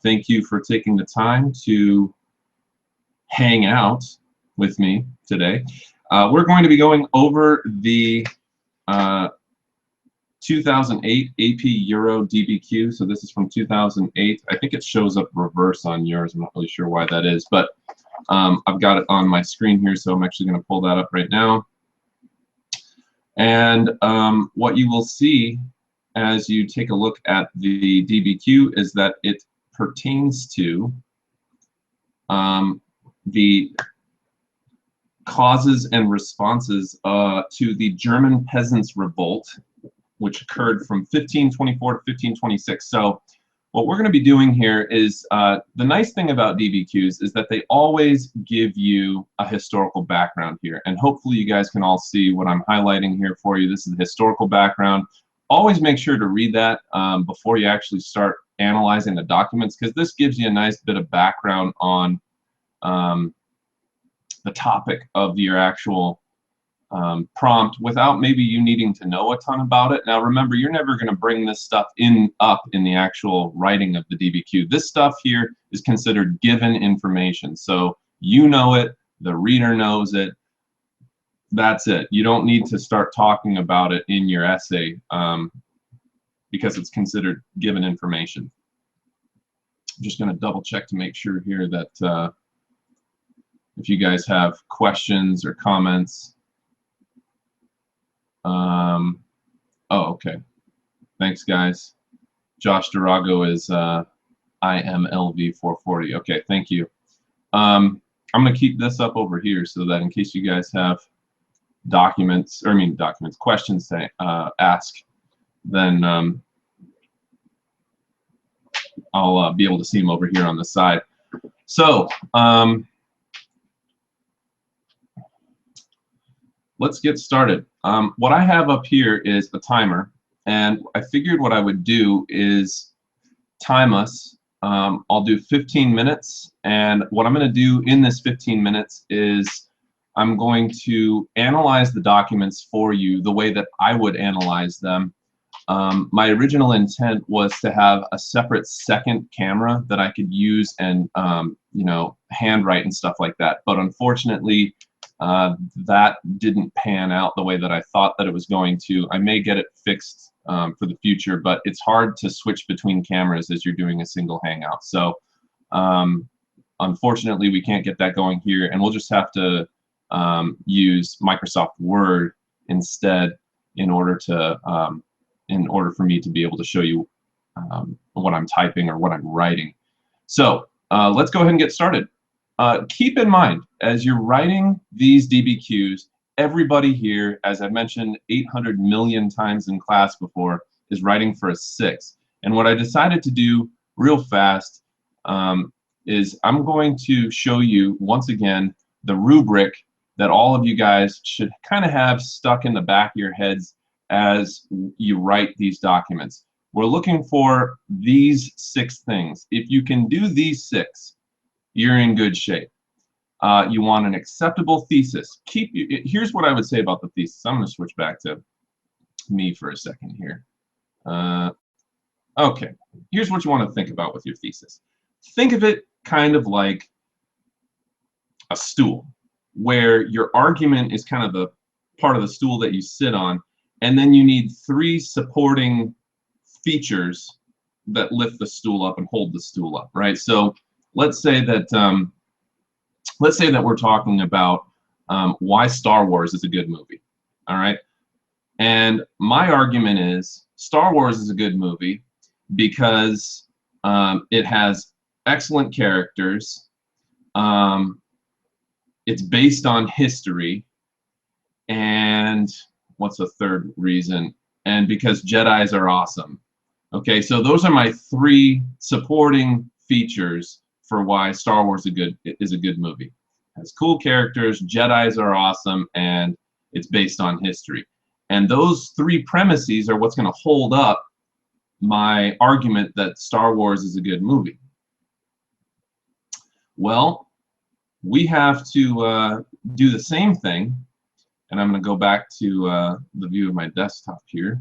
Thank you for taking the time to hang out with me today. We're going to be going over the 2008 AP Euro DBQ. So this is from 2008. I think it shows up reverse on yours. I'm not really sure why that is, but I've got it on my screen here, so I'm actually going to pull that up right now. And what you will see as you take a look at the DBQ is that it pertains to the causes and responses to the German Peasants' Revolt, which occurred from 1524 to 1526. So what we're going to be doing here is, the nice thing about DBQs is that they always give you a historical background here. And hopefully you guys can all see what I'm highlighting here for you. This is the historical background. Always make sure to read that before you actually start analyzing the documents, because this gives you a nice bit of background on the topic of your actual prompt without maybe you needing to know a ton about it. Now remember, you're never going to bring this stuff up in the actual writing of the DBQ. This stuff here is considered given information. So you know it, the reader knows it, that's it. You don't need to start talking about it in your essay because it's considered given information. I'm just going to double check to make sure here that if you guys have questions or comments. Oh, okay. Thanks, guys. Josh Durago is IMLV440. Okay, thank you. I'm going to keep this up over here so that in case you guys have questions to ask, then I'll be able to see them over here on the side. So let's get started. What I have up here is a timer, and I figured what I would do is time us. I'll do 15 minutes, and what I'm going to do in this 15 minutes is I'm going to analyze the documents for you the way that I would analyze them. My original intent was to have a separate second camera that I could use and you know, handwrite and stuff like that, but unfortunately that didn't pan out the way that I thought that it was going to. I may get it fixed for the future, but it's hard to switch between cameras as you're doing a single hangout. So unfortunately we can't get that going here, and we'll just have to use Microsoft Word instead in order for me to be able to show you what I'm typing or what I'm writing. So let's go ahead and get started. Keep in mind, as you're writing these DBQs, everybody here, as I've mentioned 800 million times in class before, is writing for a 6. And what I decided to do real fast is I'm going to show you once again the rubric that all of you guys should kind of have stuck in the back of your heads as you write these documents. We're looking for these 6 things. If you can do these 6, you're in good shape. You want an acceptable thesis. Here's what I would say about the thesis. I'm going to switch back to me for a second here. Okay, here's what you want to think about with your thesis. Think of it kind of like a stool, where your argument is kind of the part of the stool that you sit on, and then you need 3 supporting features that lift the stool up and hold the stool up, right? So let's say that we're talking about why Star Wars is a good movie, all right? And my argument is Star Wars is a good movie because it has excellent characters, it's based on history, and what's the third reason? And because Jedis are awesome. Okay, so those are my 3 supporting features for why Star Wars is a good movie. It has cool characters, Jedis are awesome, and it's based on history. And those 3 premises are what's going to hold up my argument that Star Wars is a good movie. Well, we have to do the same thing, and I'm going to go back to the view of my desktop here.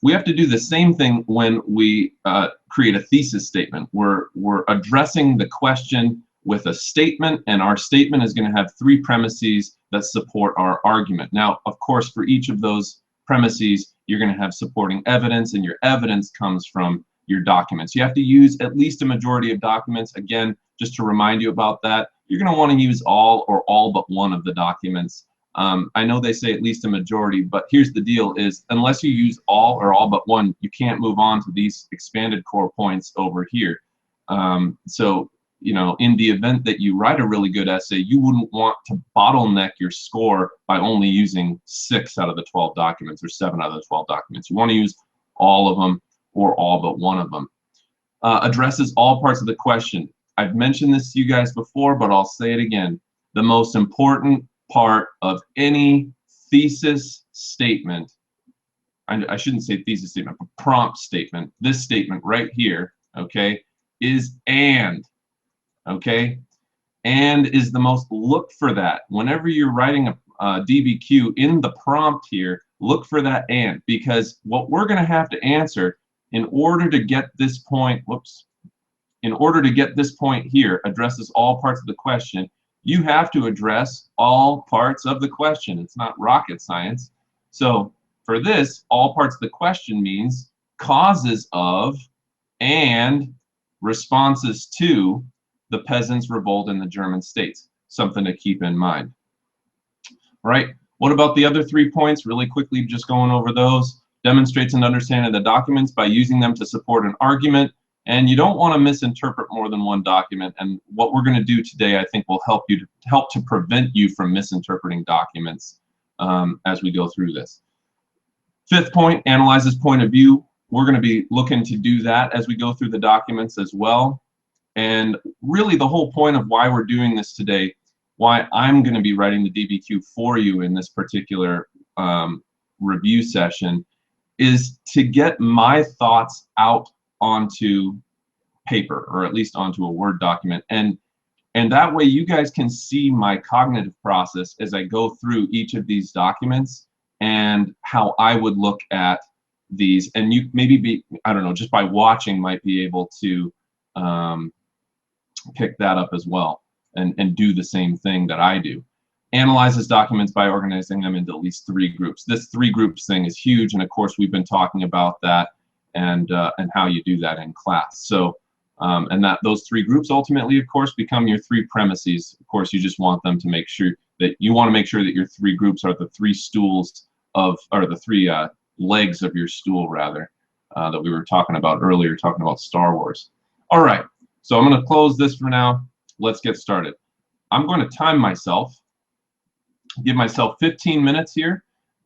We have to do the same thing when we create a thesis statement. We're addressing the question with a statement, and our statement is going to have 3 premises that support our argument. Now, of course, for each of those premises, you're going to have supporting evidence, and your evidence comes from your documents. You have to use at least a majority of documents. Again, just to remind you about that, you're going to want to use all or all but one of the documents. I know they say at least a majority, but here's the deal is unless you use all or all but one, you can't move on to these expanded core points over here. So, you know, in the event that you write a really good essay, you wouldn't want to bottleneck your score by only using 6 out of the 12 documents or 7 out of the 12 documents. You want to use all of them or all but one of them. Addresses all parts of the question. I've mentioned this to you guys before, but I'll say it again. The most important part of any thesis statement, I shouldn't say thesis statement, but prompt statement, this statement right here, okay, is and. Okay, and is the most, look for that. Whenever you're writing a DBQ in the prompt here, look for that and, because what we're going to have to answer in order to get this point, in order to get this point here, addresses all parts of the question, you have to address all parts of the question. It's not rocket science. So for this, all parts of the question means causes of and responses to the peasants' revolt in the German states. Something to keep in mind. Right? What about the other 3 points? Really quickly, just going over those. Demonstrates an understanding of the documents by using them to support an argument. And you don't want to misinterpret more than one document. And what we're going to do today, I think, will help to prevent you from misinterpreting documents as we go through this. 5th point, analyzes point of view. We're going to be looking to do that as we go through the documents as well. And really the whole point of why we're doing this today, why I'm going to be writing the DBQ for you in this particular review session, is to get my thoughts out onto paper, or at least onto a Word document. And that way you guys can see my cognitive process as I go through each of these documents and how I would look at these. And you maybe I don't know, just by watching might be able to pick that up as well and do the same thing that I do. Analyzes documents by organizing them into at least 3 groups. This 3 groups thing is huge, and of course we've been talking about that and how you do that in class. So and that those 3 groups ultimately, of course, become your 3 premises. Of course, you just want them to make sure that you want to make sure that your 3 groups are the 3 stools of, or the 3 legs of your stool, rather, that we were talking about earlier, talking about Star Wars. All right. So I'm going to close this for now. Let's get started. I'm going to time myself, give myself 15 minutes here,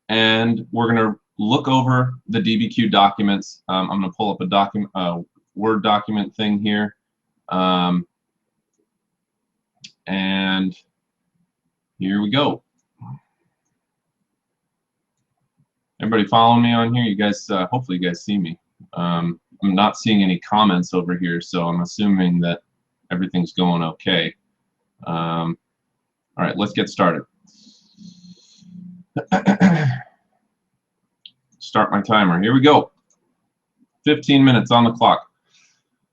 and we're going to look over the DBQ documents. I'm going to pull up a document, Word document thing here. And here we go. Everybody following me on here? You guys, hopefully you guys see me. I'm not seeing any comments over here, so I'm assuming that everything's going okay. All right, let's get started. Start my timer. Here we go. 15 minutes on the clock.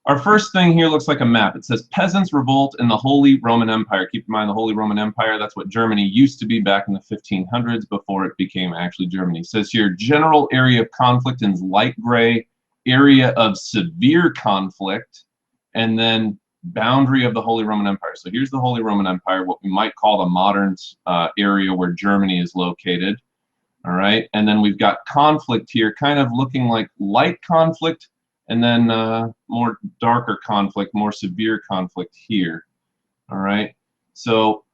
Our first thing here looks like a map. It says peasants revolt in the Holy Roman Empire. Keep in mind the Holy Roman Empire, that's what Germany used to be back in the 1500s before it became actually Germany. It says here general area of conflict in light gray, area of severe conflict, and then boundary of the Holy Roman Empire. So here's the Holy Roman Empire, what we might call the modern area where Germany is located. All right, and then we've got conflict here, kind of looking like light conflict, and then more darker conflict, more severe conflict here. All right, so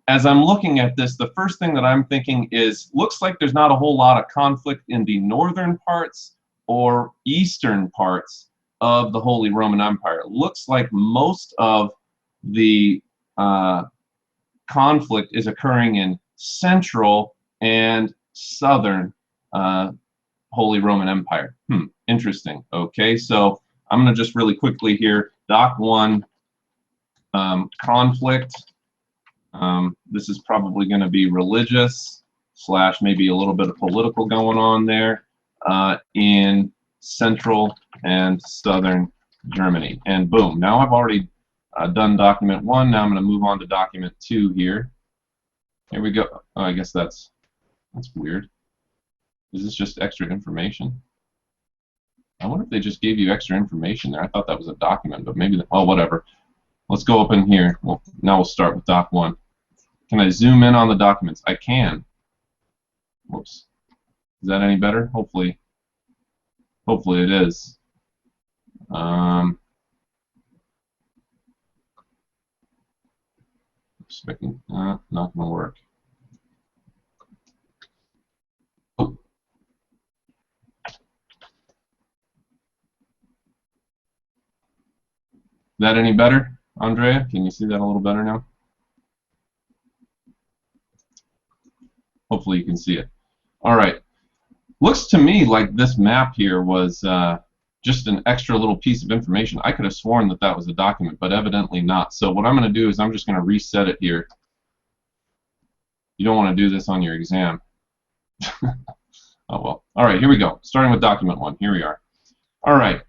as I'm looking at this, the first thing that I'm thinking is, looks like there's not a whole lot of conflict in the northern parts or eastern parts of the Holy Roman Empire. It looks like most of the conflict is occurring in central and southern Holy Roman Empire. Interesting. Okay, so I'm going to just really quickly here, Doc 1, conflict. This is probably going to be religious / maybe a little bit of political going on there. in central and southern Germany. And boom, now I've already done document 1. Now I'm going to move on to document 2 here. Here we go. Oh, I guess that's weird. Is this just extra information? I wonder if they just gave you extra information there. I thought that was a document, but maybe, oh, whatever. Let's go up in here. Well, now we'll start with doc 1. Can I zoom in on the documents? I can. Whoops. Is that any better? Hopefully it is. Expecting, not going to work. Oh. Is that any better, Andrea? Can you see that a little better now? Hopefully you can see it. All right. Looks to me like this map here was just an extra little piece of information. I could have sworn that that was a document, but evidently not. So what I'm going to do is I'm just going to reset it here. You don't want to do this on your exam. Oh well. All right, here we go. Starting with document 1. Here we are. All right.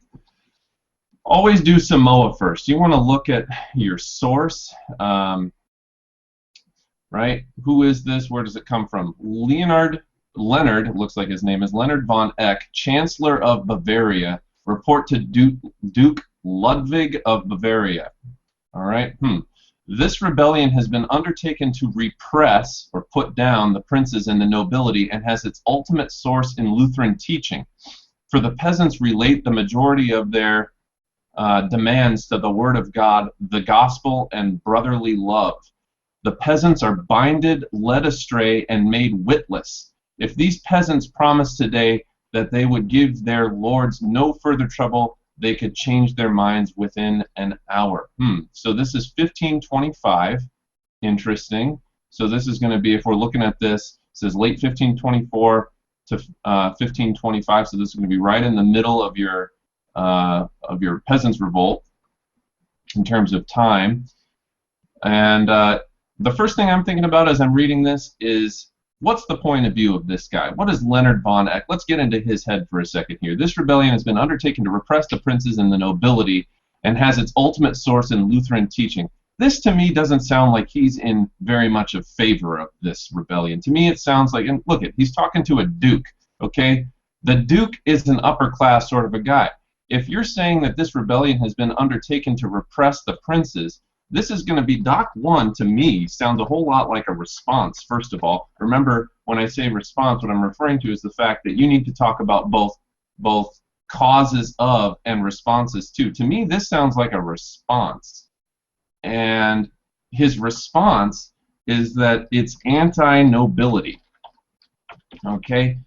Always do Samoa first. You want to look at your source. Right? Who is this? Where does it come from? Leonard, looks like his name is Leonard von Eck, Chancellor of Bavaria. Report to Duke Ludwig of Bavaria. All right. This rebellion has been undertaken to repress or put down the princes and the nobility and has its ultimate source in Lutheran teaching. For the peasants relate the majority of their demands to the Word of God, the gospel, and brotherly love. The peasants are binded, led astray, and made witless. If these peasants promised today that they would give their lords no further trouble, they could change their minds within an hour. So this is 1525. Interesting. So this is going to be, if we're looking at this, it says late 1524 to 1525. So this is going to be right in the middle of your peasants' revolt in terms of time. And the first thing I'm thinking about as I'm reading this is, what's the point of view of this guy? What is Leonard von Eck? Let's get into his head for a second here. This rebellion has been undertaken to repress the princes and the nobility and has its ultimate source in Lutheran teaching. This, to me, doesn't sound like he's in very much of favor of this rebellion. To me, it sounds like, and look, he's talking to a duke, okay? The duke is an upper class sort of a guy. If you're saying that this rebellion has been undertaken to repress the princes, this is going to be, Doc 1 to me sounds a whole lot like a response, first of all. Remember, when I say response, what I'm referring to is the fact that you need to talk about both causes of and responses to. To me, this sounds like a response. And his response is that it's anti-nobility. Okay?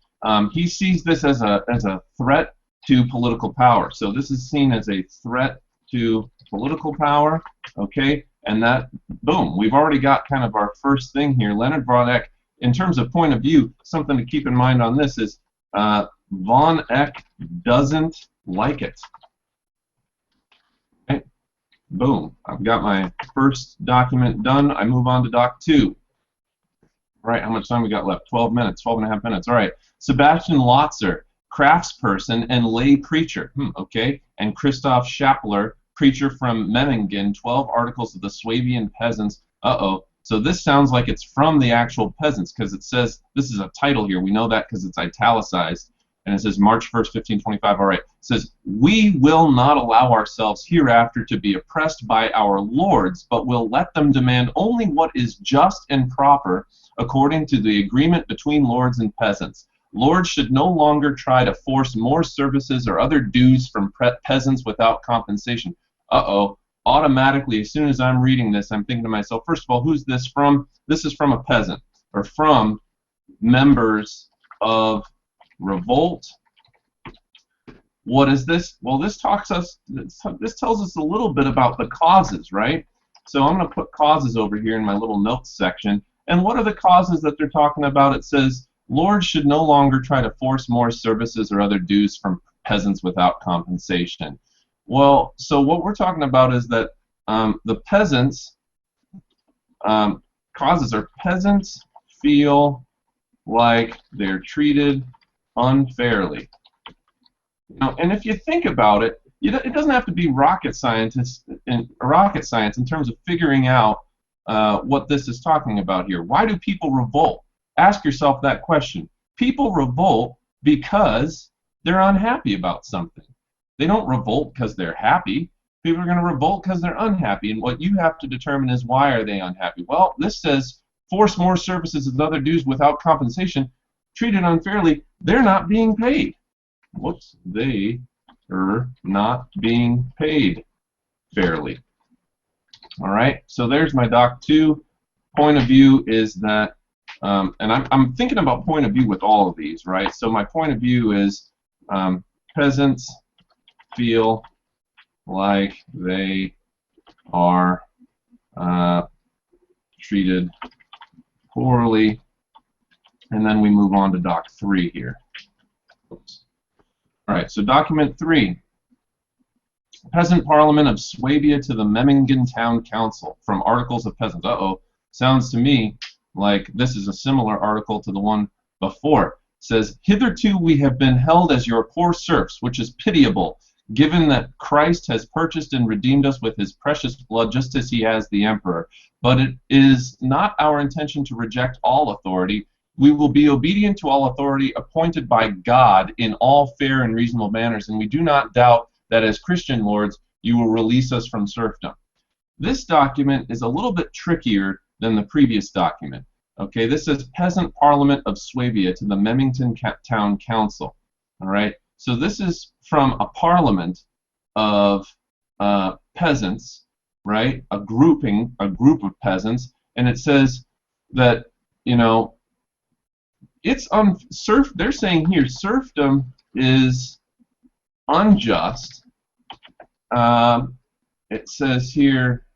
He sees this as a threat to political power. So this is seen as a threat to political power, okay, and that, boom, we've already got kind of our first thing here. Leonard von Eck, in terms of point of view, something to keep in mind on this is von Eck doesn't like it. Okay. Boom, I've got my first document done. I move on to doc 2. Right, how much time we got left? 12 minutes, 12 and a half minutes. All right, Sebastian Lotzer, craftsperson and lay preacher, okay, and Christoph Schappler, preacher from Memmingen, 12 articles of the Swabian peasants. So this sounds like it's from the actual peasants, because it says, this is a title here, we know that because it's italicized, and it says March 1st, 1525, all right. It says, we will not allow ourselves hereafter to be oppressed by our lords, but will let them demand only what is just and proper according to the agreement between lords and peasants. Lords should no longer try to force more services or other dues from peasants without compensation. Automatically, as soon as I'm reading this, I'm thinking to myself, first of all, who's this from? This is from a peasant, or from members of revolt. What is this? Well, this tells us a little bit about the causes, right? So I'm going to put causes over here in my little notes section. And what are the causes that they're talking about? It says, lords should no longer try to force more services or other dues from peasants without compensation. Well, so what we're talking about is that the peasants, causes are peasants feel like they're treated unfairly. And if you think about it, it doesn't have to be rocket science in terms of figuring out what this is talking about here. Why do people revolt? Ask yourself that question. People revolt because they're unhappy about something. They don't revolt because they're happy. People are going to revolt because they're unhappy. And what you have to determine is, why are they unhappy? Well, this says force more services and other dues without compensation, treated unfairly. They're not being paid. Whoops, they are not being paid fairly. All right, so there's my Doc 2. Point of view is that, and I'm thinking about point of view with all of these, right? So my point of view is peasants feel like they are treated poorly, and then we move on to Doc 3 here. Oops. All right, so document 3. Peasant Parliament of Swabia to the Memmingen Town Council, from Articles of Peasants. Uh-oh, sounds to me like this is a similar article to the one before. It says, hitherto we have been held as your poor serfs, which is pitiable, given that Christ has purchased and redeemed us with his precious blood, just as he has the emperor. But it is not our intention to reject all authority. We will be obedient to all authority appointed by God in all fair and reasonable manners, and we do not doubt that as Christian lords you will release us from serfdom. This document is a little bit trickier than the previous document. Okay, this says Peasant Parliament of Swabia to the Memmingen Town Council. All right, so this is from a parliament of peasants, right? A group of peasants, and it says that, it's they're saying here serfdom is unjust. It says here,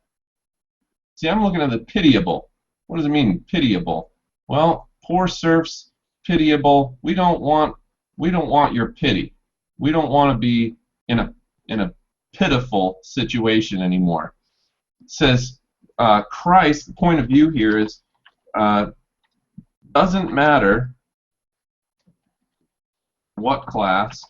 see, I'm looking at the pitiable. What does it mean, pitiable? Well, poor serfs, pitiable. We don't want your pity. We don't want to be in a pitiful situation anymore. It says Christ. The point of view here is doesn't matter what class,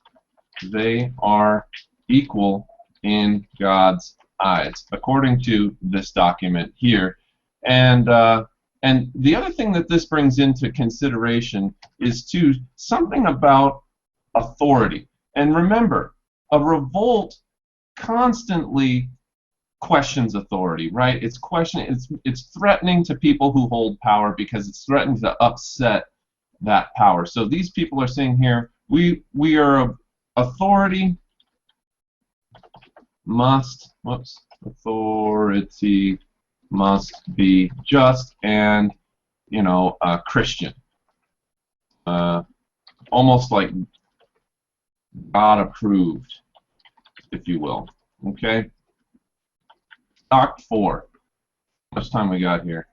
they are equal in God's eyes, according to this document here. And the other thing that this brings into consideration is something about authority. And remember, a revolt constantly questions authority, right? It's threatening to people who hold power, because it's threatening to upset that power. So these people are saying here, we are authority must be just and Christian, almost like God approved, if you will. Okay. Doc 4. How much time we got here?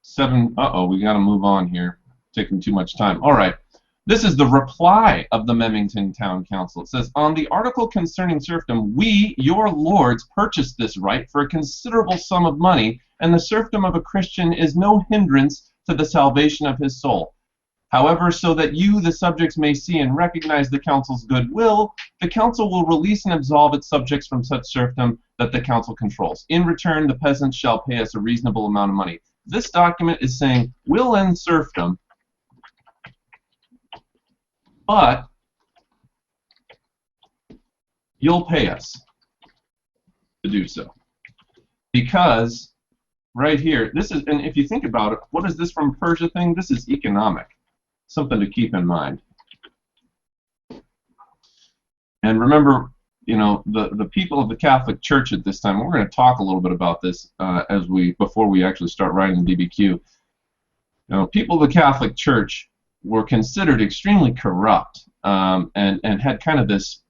7. Uh-oh, we got to move on here. Taking too much time. All right. This is the reply of the Memmingen Town Council. It says, on the article concerning serfdom, we, your lords, purchased this right for a considerable sum of money, and the serfdom of a Christian is no hindrance to the salvation of his soul. However, so that you, the subjects, may see and recognize the council's goodwill, the council will release and absolve its subjects from such serfdom that the council controls. In return, the peasants shall pay us a reasonable amount of money. This document is saying, we'll end serfdom, but you'll pay us to do so. Because right here, this is, and if you think about it, what is this from Persia thing? This is economic. Something to keep in mind. And remember, the people of the Catholic Church at this time, we're going to talk a little bit about this before we actually start writing the DBQ. People of the Catholic Church were considered extremely corrupt, and had kind of this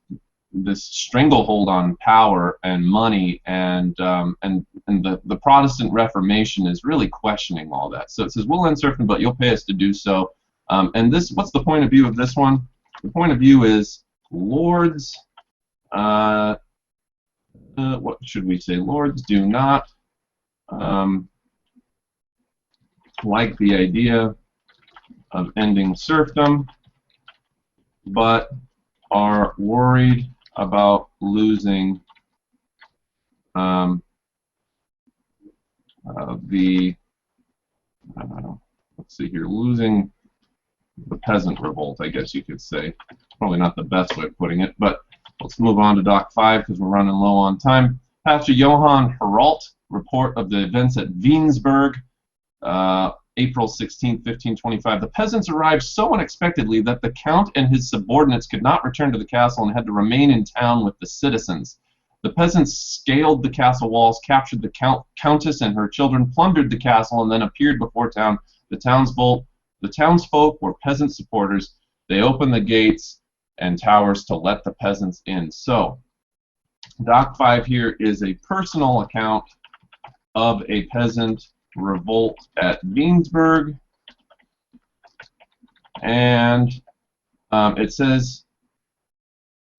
stranglehold on power and money, and the Protestant Reformation is really questioning all that. So it says, we'll end serfdom, but you'll pay us to do so. And what's the point of view of this one? The point of view is lords. What should we say? Lords do not like the idea of ending serfdom, but are worried about losing the let's see here, losing the peasant revolt, I guess you could say. Probably not the best way of putting it, but let's move on to Doc 5 because we're running low on time. Pastor Johann Heralt, report of the events at Wiensberg, April 16, 1525. The peasants arrived so unexpectedly that the count and his subordinates could not return to the castle and had to remain in town with the citizens. The peasants scaled the castle walls, captured the countess and her children, plundered the castle, and then appeared before town. The townsfolk were peasant supporters. They opened the gates and towers to let the peasants in. So, Doc 5 here is a personal account of a peasant revolt at Wiensberg, and it says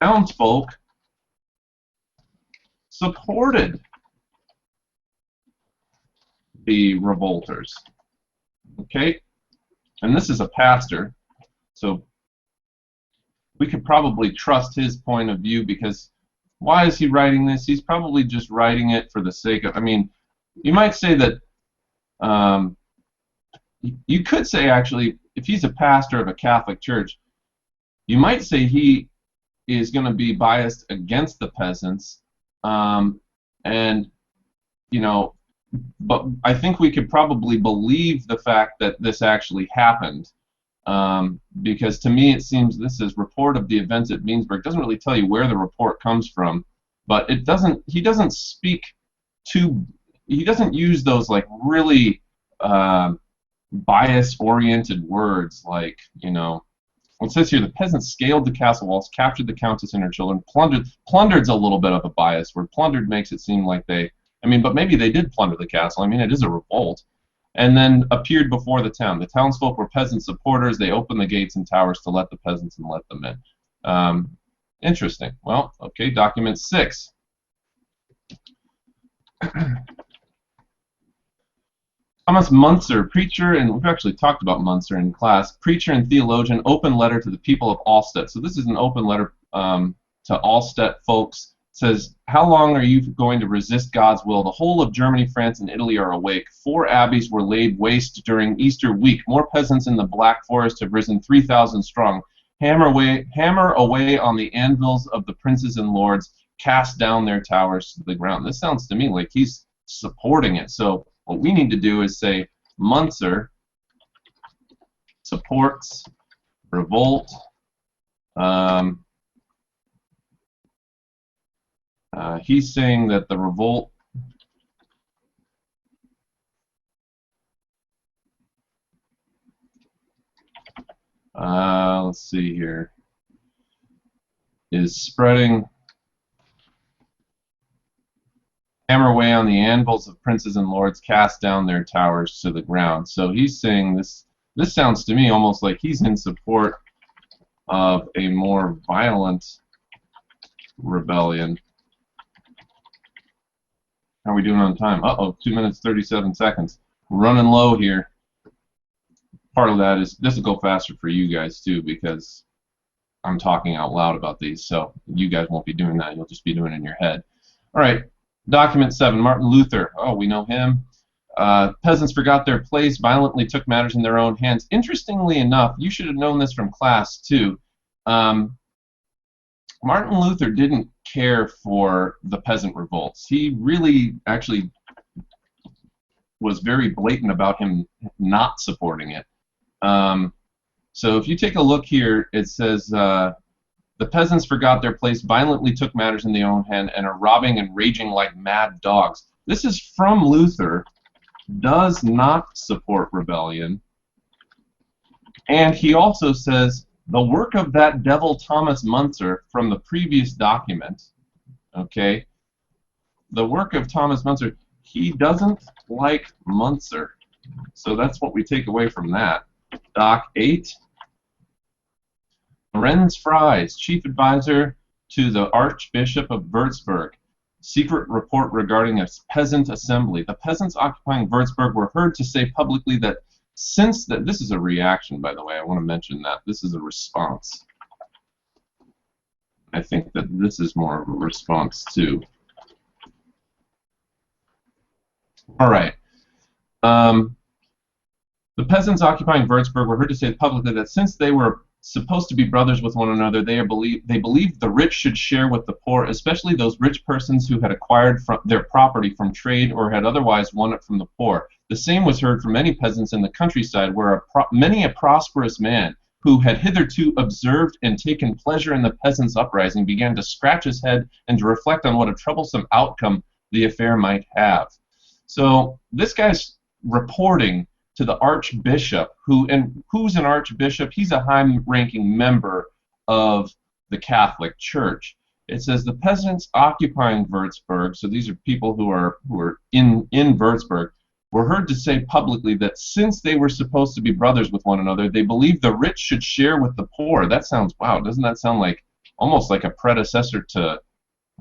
townsfolk supported the revolters. Okay, and this is a pastor, so we could probably trust his point of view, because why is he writing this? He's probably just writing it for the sake of, I mean, you might say that, you could say actually, if he's a pastor of a Catholic church, you might say he is going to be biased against the peasants, and, you know, but I think we could probably believe the fact that this actually happened, because to me it seems this is report of the events at Wiensberg. It doesn't really tell you where the report comes from, but it doesn't. He doesn't speak to. He doesn't use those like really bias-oriented words like, you know. It says here the peasants scaled the castle walls, captured the countess and her children, plundered. Plundered's a little bit of a bias word. Plundered makes it seem like they. I mean, but maybe they did plunder the castle. I mean, it is a revolt. And then appeared before the town. The townsfolk were peasant supporters. They opened the gates and towers to let the peasants and let them in. Interesting. Well, okay, document 6. Thomas Munzer, preacher, and we've actually talked about Munzer in class, preacher and theologian, open letter to the people of Allstedt. So this is an open letter to Allstedt folks. It says, how long are you going to resist God's will? The whole of Germany, France, and Italy are awake. 4 abbeys were laid waste during Easter week. More peasants in the Black Forest have risen 3,000 strong. Hammer away on the anvils of the princes and lords. Cast down their towers to the ground. This sounds to me like he's supporting it. So what we need to do is say Munzer supports revolt. He's saying that the revolt let's see here, is spreading. Hammer away on the anvils of princes and lords, cast down their towers to the ground. So he's saying this. This sounds to me almost like he's in support of a more violent rebellion. How are we doing on time? Uh-oh, 2 minutes 37 seconds. We're running low here. Part of that is this will go faster for you guys too, because I'm talking out loud about these. So you guys won't be doing that. You'll just be doing it in your head. All right. Document 7, Martin Luther. Oh, we know him. Peasants forgot their place, violently took matters in their own hands. Interestingly enough, you should have known this from class too. Martin Luther didn't care for the peasant revolts. He really actually was very blatant about him not supporting it. So if you take a look here, it says, the peasants forgot their place, violently took matters in their own hand, and are robbing and raging like mad dogs. This is from Luther, does not support rebellion. And he also says, the work of that devil Thomas Munzer from the previous document, okay, the work of Thomas Munzer, he doesn't like Munzer. So that's what we take away from that. Doc 8. Lorenz Fries, chief advisor to the Archbishop of Würzburg. Secret report regarding a peasant assembly. The peasants occupying Würzburg were heard to say publicly that since that, this is a reaction, by the way, I want to mention that. This is a response. I think that this is more of a response too. All right. The peasants occupying Würzburg were heard to say publicly that since they were supposed to be brothers with one another, they believed the rich should share with the poor, especially those rich persons who had acquired their property from trade or had otherwise won it from the poor. The same was heard from many peasants in the countryside, where many a prosperous man who had hitherto observed and taken pleasure in the peasants' uprising began to scratch his head and to reflect on what a troublesome outcome the affair might have. So this guy's reporting to the archbishop, who's an archbishop? He's a high-ranking member of the Catholic Church. It says the peasants occupying Würzburg, so these are people who are in Würzburg, were heard to say publicly that since they were supposed to be brothers with one another, they believed the rich should share with the poor. That sounds, wow, doesn't that sound like almost like a predecessor to,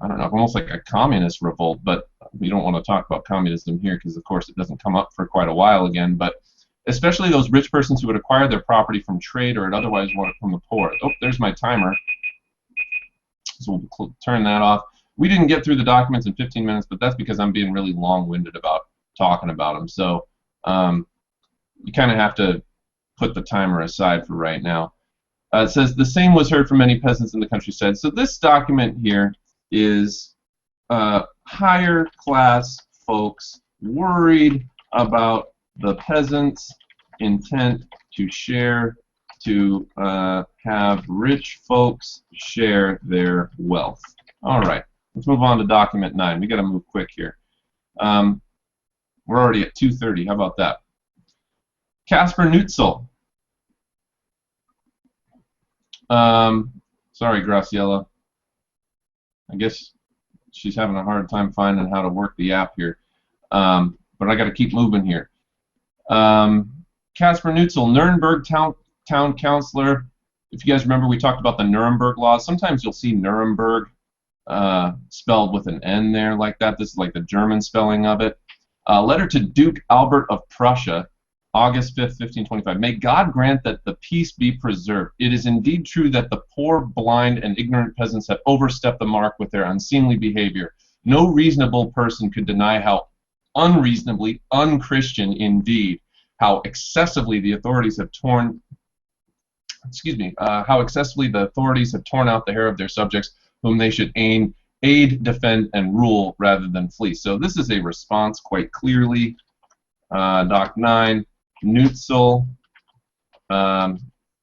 I don't know, almost like a communist revolt? But we don't want to talk about communism here because, of course, it doesn't come up for quite a while again. But especially those rich persons who would acquire their property from trade or had otherwise won it from the poor. Oh, there's my timer. So we'll turn that off. We didn't get through the documents in 15 minutes, but that's because I'm being really long-winded about talking about them. So you kind of have to put the timer aside for right now. It says the same was heard from many peasants in the countryside. So this document here is higher class folks worried about the peasants' intent to share, to have rich folks share their wealth. All right, let's move on to document 9. We got to move quick here. We're already at 2:30. How about that? Casper Nutzel. Sorry, Graciela. I guess she's having a hard time finding how to work the app here. But I got to keep moving here. Casper Nutzel, Nuremberg town councilor. If you guys remember, we talked about the Nuremberg laws. Sometimes you'll see Nuremberg spelled with an N there like that. This is like the German spelling of it. Letter to Duke Albert of Prussia, August 5th, 1525. May God grant that the peace be preserved. It is indeed true that the poor, blind, and ignorant peasants have overstepped the mark with their unseemly behavior. No reasonable person could deny how unreasonably unchristian indeed, how excessively the authorities have torn how excessively the authorities have torn out the hair of their subjects, whom they should aid, defend, and rule rather than flee. So this is a response quite clearly. Doc 9, Nutzel,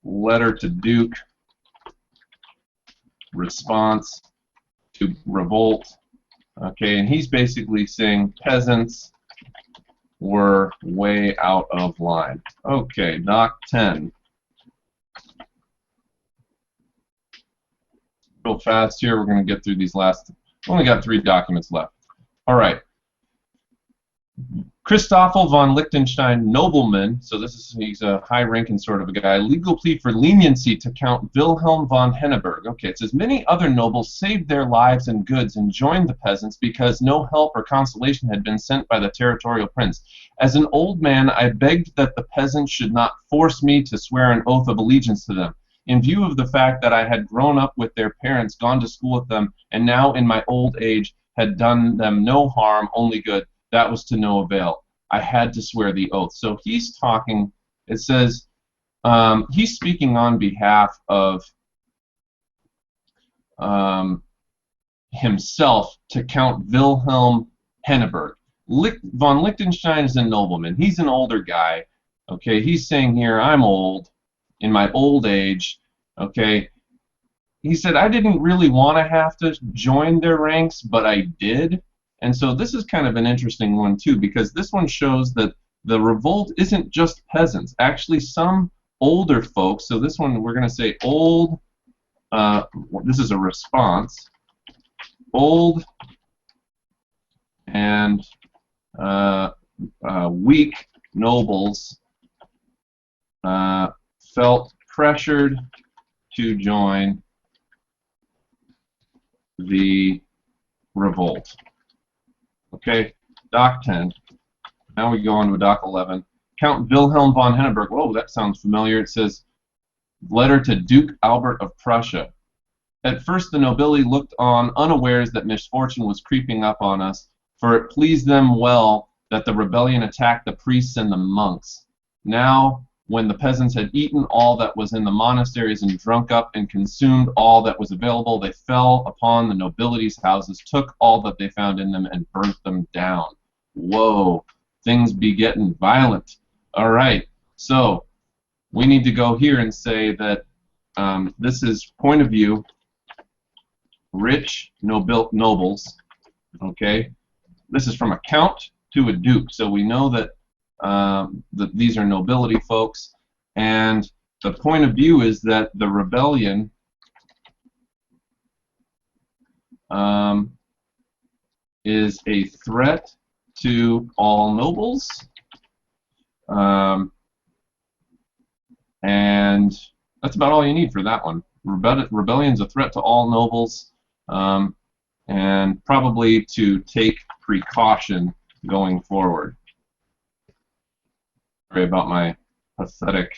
letter to Duke, response to revolt. Okay, and he's basically saying peasants were way out of line. Okay, Doc 10. Real fast here, we're going to get through these last, only got 3 documents left. All right. Christoffel von Liechtenstein, nobleman, so he's a high-ranking sort of a guy, legal plea for leniency to Count Wilhelm von Henneberg. Okay, it says many other nobles saved their lives and goods and joined the peasants because no help or consolation had been sent by the territorial prince. As an old man, I begged that the peasants should not force me to swear an oath of allegiance to them. In view of the fact that I had grown up with their parents, gone to school with them, and now in my old age had done them no harm, only good, that was to no avail. I had to swear the oath. So he's talking, it says, he's speaking on behalf of himself to Count Wilhelm Henneberg. Von Liechtenstein is a nobleman. He's an older guy. Okay, he's saying here, I'm old, in my old age. Okay, he said, I didn't really want to have to join their ranks, but I did. And so this is kind of an interesting one too, because this one shows that the revolt isn't just peasants. Actually, some older folks, so this one we're going to say old, this is a response, old and weak nobles felt pressured to join the revolt. Okay, Doc 10. Now we go on to Doc 11. Count Wilhelm von Henneberg. Whoa, that sounds familiar. It says, letter to Duke Albert of Prussia. At first the nobility looked on unawares that misfortune was creeping up on us, for it pleased them well that the rebellion attacked the priests and the monks. Now, when the peasants had eaten all that was in the monasteries and drunk up and consumed all that was available, they fell upon the nobility's houses, took all that they found in them, and burnt them down. Whoa, things be getting violent. All right, so we need to go here and say that this is point of view, rich nobles, okay? This is from a count to a duke, so we know that these are nobility folks, and the point of view is that the rebellion is a threat to all nobles, and that's about all you need for that one. Rebellion's a threat to all nobles, and probably to take precaution going forward. Sorry about my pathetic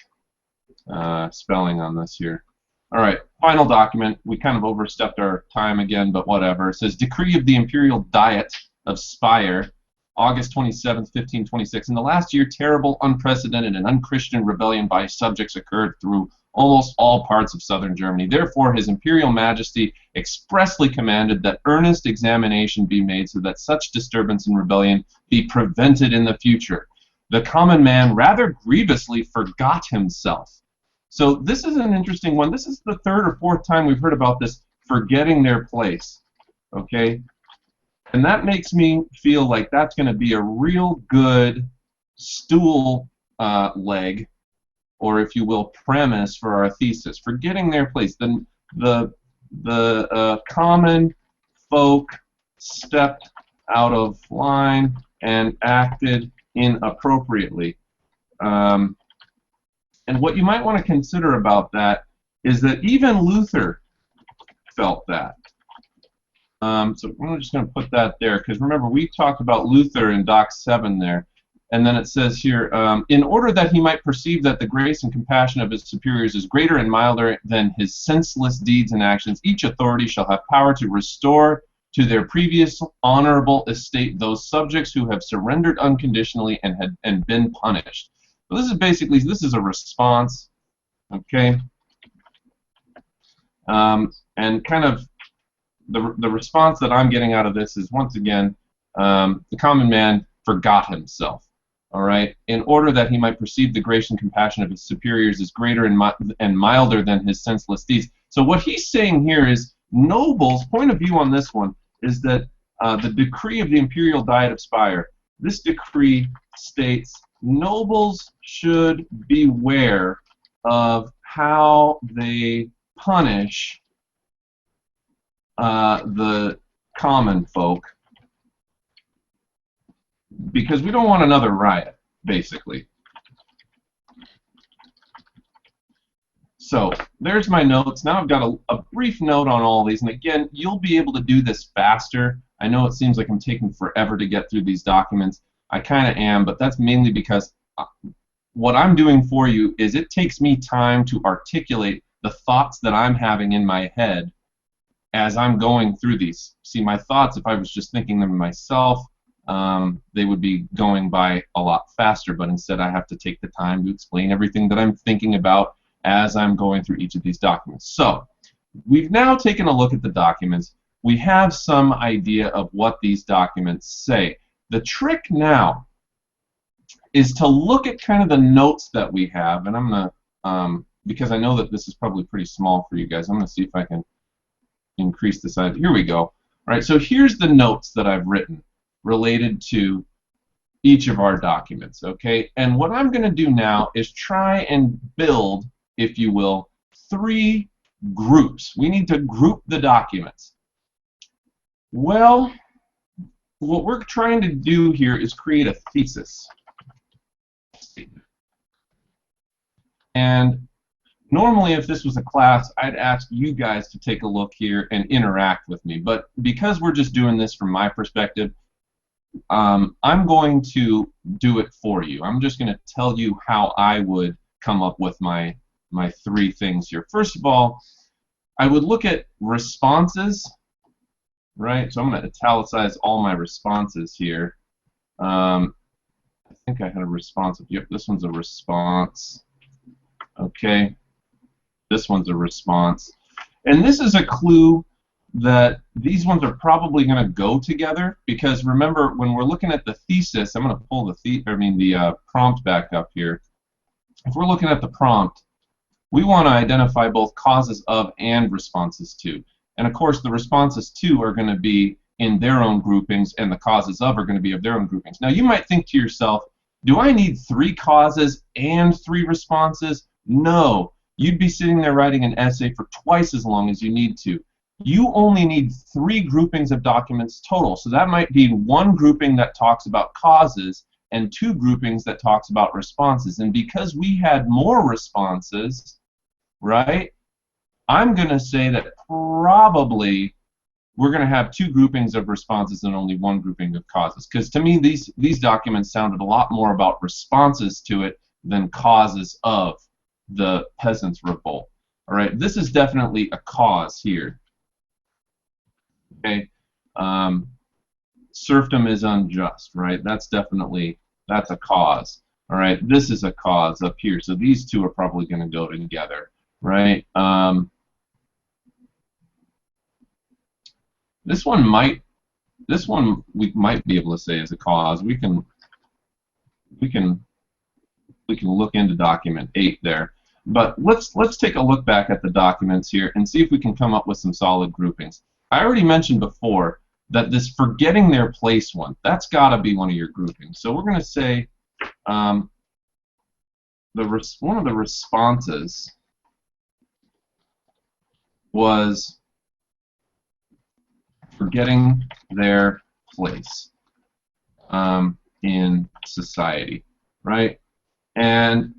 spelling on this here. All right, final document. We kind of overstepped our time again, but whatever. It says, Decree of the Imperial Diet of Speyer, August 27th, 1526. In the last year, terrible, unprecedented, and unchristian rebellion by subjects occurred through almost all parts of southern Germany. Therefore, His Imperial Majesty expressly commanded that earnest examination be made so that such disturbance and rebellion be prevented in the future. The common man rather grievously forgot himself. So this is an interesting one. This is the third or fourth time we've heard about this forgetting their place. Okay? And that makes me feel like that's going to be a real good stool leg, or if you will, premise for our thesis. Forgetting their place. The common folk stepped out of line and acted inappropriately. And what you might want to consider about that is that even Luther felt that. So I'm just going to put that there, because remember, we talked about Luther in Doc 7 there, and then it says here, in order that he might perceive that the grace and compassion of his superiors is greater and milder than his senseless deeds and actions, each authority shall have power to restore to their previous honorable estate those subjects who have surrendered unconditionally and been punished. So this is basically, this is a response, okay? And kind of the response that I'm getting out of this is, once again, the common man forgot himself, all right? In order that he might perceive the grace and compassion of his superiors is greater and milder than his senseless deeds. So what he's saying here is, nobles, point of view on this one, is that the decree of the Imperial Diet of Speyer, this decree states nobles should beware of how they punish the common folk, because we don't want another riot, basically. So there's my notes. Now I've got a brief note on all these, and again, you'll be able to do this faster. I know it seems like I'm taking forever to get through these documents. I kind of am, but that's mainly because what I'm doing for you is it takes me time to articulate the thoughts that I'm having in my head as I'm going through these. See, my thoughts, if I was just thinking them myself, they would be going by a lot faster, but instead I have to take the time to explain everything that I'm thinking about as I'm going through each of these documents. So, we've now taken a look at the documents. We have some idea of what these documents say. The trick now is to look at kind of the notes that we have, and I'm going to, because I know that this is probably pretty small for you guys, I'm going to see if I can increase the size. Here we go. All right, so here's the notes that I've written related to each of our documents, okay? And what I'm going to do now is try and build, if you will, 3 groups. We need to group the documents. Well, what we're trying to do here is create a thesis. And normally, if this was a class, I'd ask you guys to take a look here and interact with me. But because we're just doing this from my perspective, I'm going to do it for you. I'm just going to tell you how I would come up with my 3 things here. First of all, I would look at responses, right? So I'm going to italicize all my responses here. I think I had a response. Yep, this one's a response. Okay, this one's a response. And this is a clue that these ones are probably going to go together, because remember, when we're looking at the thesis, I'm going to pull the prompt back up here. If we're looking at the prompt, we want to identify both causes of and responses to. And of course, the responses to are going to be in their own groupings, and the causes of are going to be of their own groupings. Now, you might think to yourself, do I need 3 causes and 3 responses? No. You'd be sitting there writing an essay for twice as long as you need to. You only need 3 groupings of documents total. So that might be 1 grouping that talks about causes and 2 groupings that talks about responses. And because we had more responses, right, I'm going to say that probably we're going to have 2 groupings of responses and only 1 grouping of causes. Because to me, these documents sounded a lot more about responses to it than causes of the peasants' revolt. All right, this is definitely a cause here. Okay, serfdom is unjust, right? That's a cause. All right, this is a cause up here. So these 2 are probably going to go together, right? This one we might be able to say is a cause. We can look into document 8 there. But let's take a look back at the documents here and see if we can come up with some solid groupings. I already mentioned before that this forgetting their place one, that's got to be one of your groupings. So we're going to say one of the responses was forgetting their place in society, right? And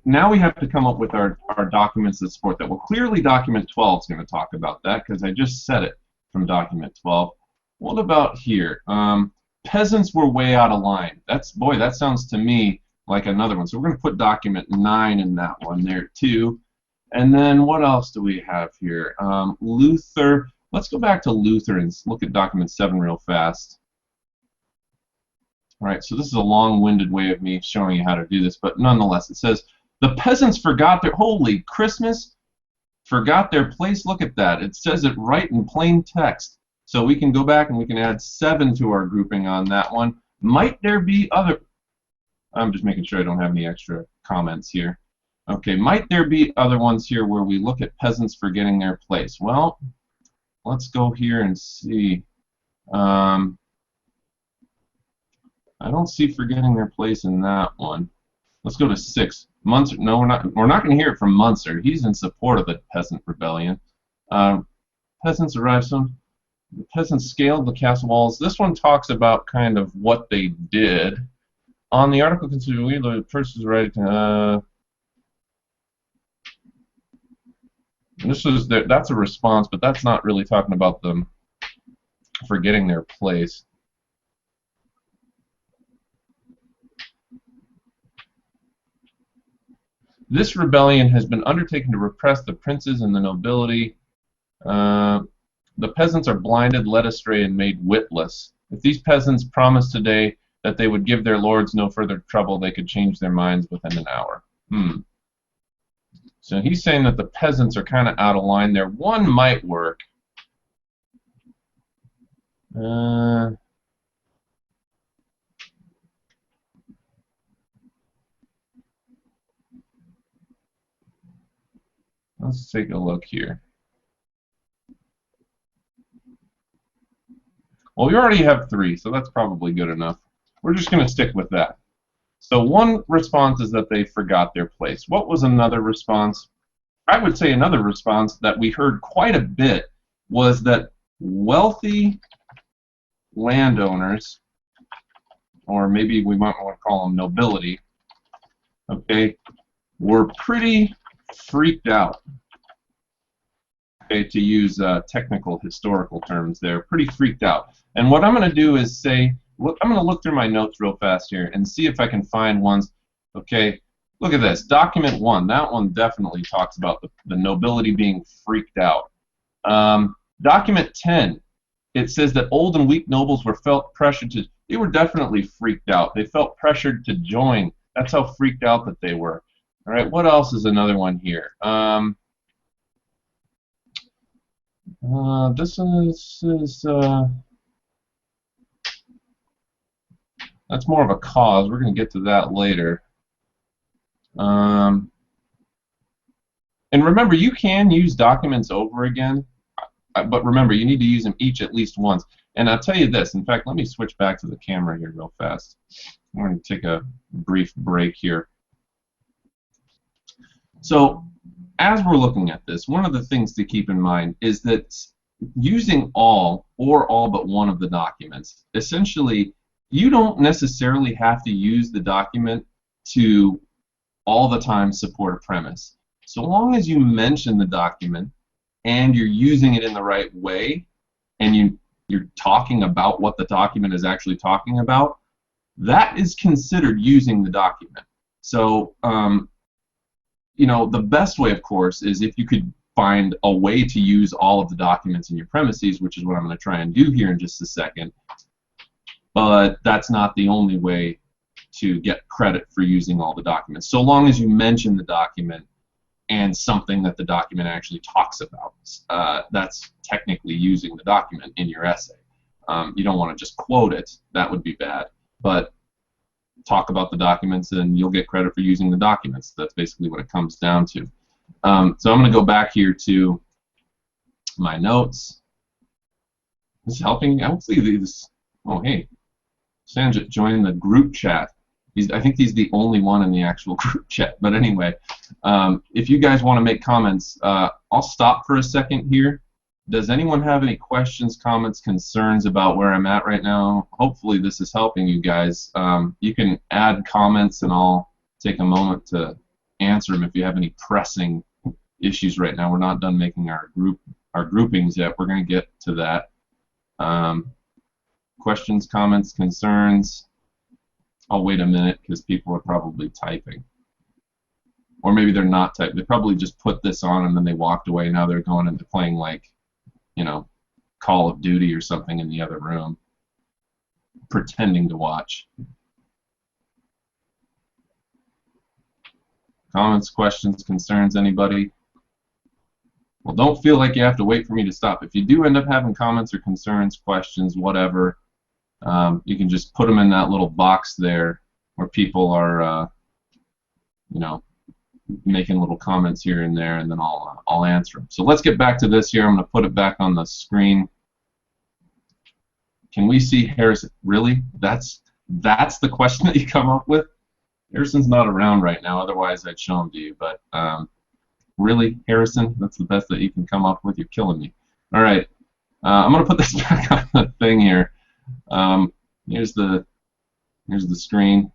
now we have to come up with our documents that support that. Well, clearly document 12 is going to talk about that, because I just said it from document 12. What about here? Peasants were way out of line. Boy, that sounds to me like another one. So we're going to put document 9 in that one there too. And then what else do we have here? Luther. Let's go back to Luther and look at document 7 real fast. All right, so this is a long-winded way of me showing you how to do this, but nonetheless, it says, the peasants forgot their, holy Christmas, forgot their place. Look at that. It says it right in plain text. So we can go back and we can add 7 to our grouping on that one. Might there be other, I'm just making sure I don't have any extra comments here. Okay, might there be other ones here where we look at peasants forgetting their place? Well, let's go here and see. I don't see forgetting their place in that one. Let's go to 6. Munzer. No, we're not going to hear it from Munzer. He's in support of the peasant rebellion. Peasants arrived. The peasants scaled the castle walls. This one talks about kind of what they did. On the article considered, the person's right. That's a response, but that's not really talking about them forgetting their place. This rebellion has been undertaken to repress the princes and the nobility. The peasants are blinded, led astray, and made witless. If these peasants promised today that they would give their lords no further trouble, they could change their minds within an hour. So he's saying that the peasants are kind of out of line there. One might work. Let's take a look here. Well, we already have 3, so that's probably good enough. We're just going to stick with that. So one response is that they forgot their place. What was another response? I would say another response that we heard quite a bit was that wealthy landowners, or maybe we might want to call them nobility, okay, were pretty freaked out. Okay, to use technical historical terms there, pretty freaked out. And what I'm going to do is say, look, I'm going to look through my notes real fast here and see if I can find ones. Okay, look at this. Document 1. That one definitely talks about the nobility being freaked out. Document 10. It says that old and weak nobles were felt pressured to. They were definitely freaked out. They felt pressured to join. That's how freaked out that they were. All right. What else is another one here? This is that's more of a cause. We're going to get to that later. And remember, you can use documents over again, but remember, you need to use them each at least once. And I'll tell you this. In fact, let me switch back to the camera here real fast. We're going to take a brief break here. So, as we're looking at this, one of the things to keep in mind is that using all or all but one of the documents, essentially, you don't necessarily have to use the document to all the time support a premise. So long as you mention the document and you're using it in the right way and you're talking about what the document is actually talking about, that is considered using the document. So, you know, the best way, of course, is if you could find a way to use all of the documents in your premises, which is what I'm going to try and do here in just a second. But that's not the only way to get credit for using all the documents. So long as you mention the document and something that the document actually talks about, that's technically using the document in your essay. You don't want to just quote it. That would be bad. But talk about the documents and you'll get credit for using the documents. That's basically what it comes down to. So I'm going to go back here to my notes. This is helping. Hopefully these. Oh, hey. Sanjit joined the group chat. I think he's the only one in the actual group chat. But anyway, if you guys want to make comments, I'll stop for a second here. Does anyone have any questions, comments, concerns about where I'm at right now? Hopefully this is helping you guys. You can add comments and I'll take a moment to answer them if you have any pressing issues right now. We're not done making our groupings yet. We're going to get to that. Questions, comments, concerns. I'll wait a minute because people are probably typing. Or maybe they're not typing. They probably just put this on and then they walked away. Now they're going and they're playing, like, you know, Call of Duty or something in the other room, pretending to watch. Comments, questions, concerns, anybody? Well, don't feel like you have to wait for me to stop. If you do end up having comments or concerns, questions, whatever, you can just put them in that little box there where people are, you know, making little comments here and there, and then I'll answer them. So let's get back to this here. I'm going to put it back on the screen. Can we see Harrison? Really? That's the question that you come up with? Harrison's not around right now, otherwise I'd show him to you. But really, Harrison? That's the best that you can come up with? You're killing me. All right. I'm going to put this back on the thing here. Here's the screen.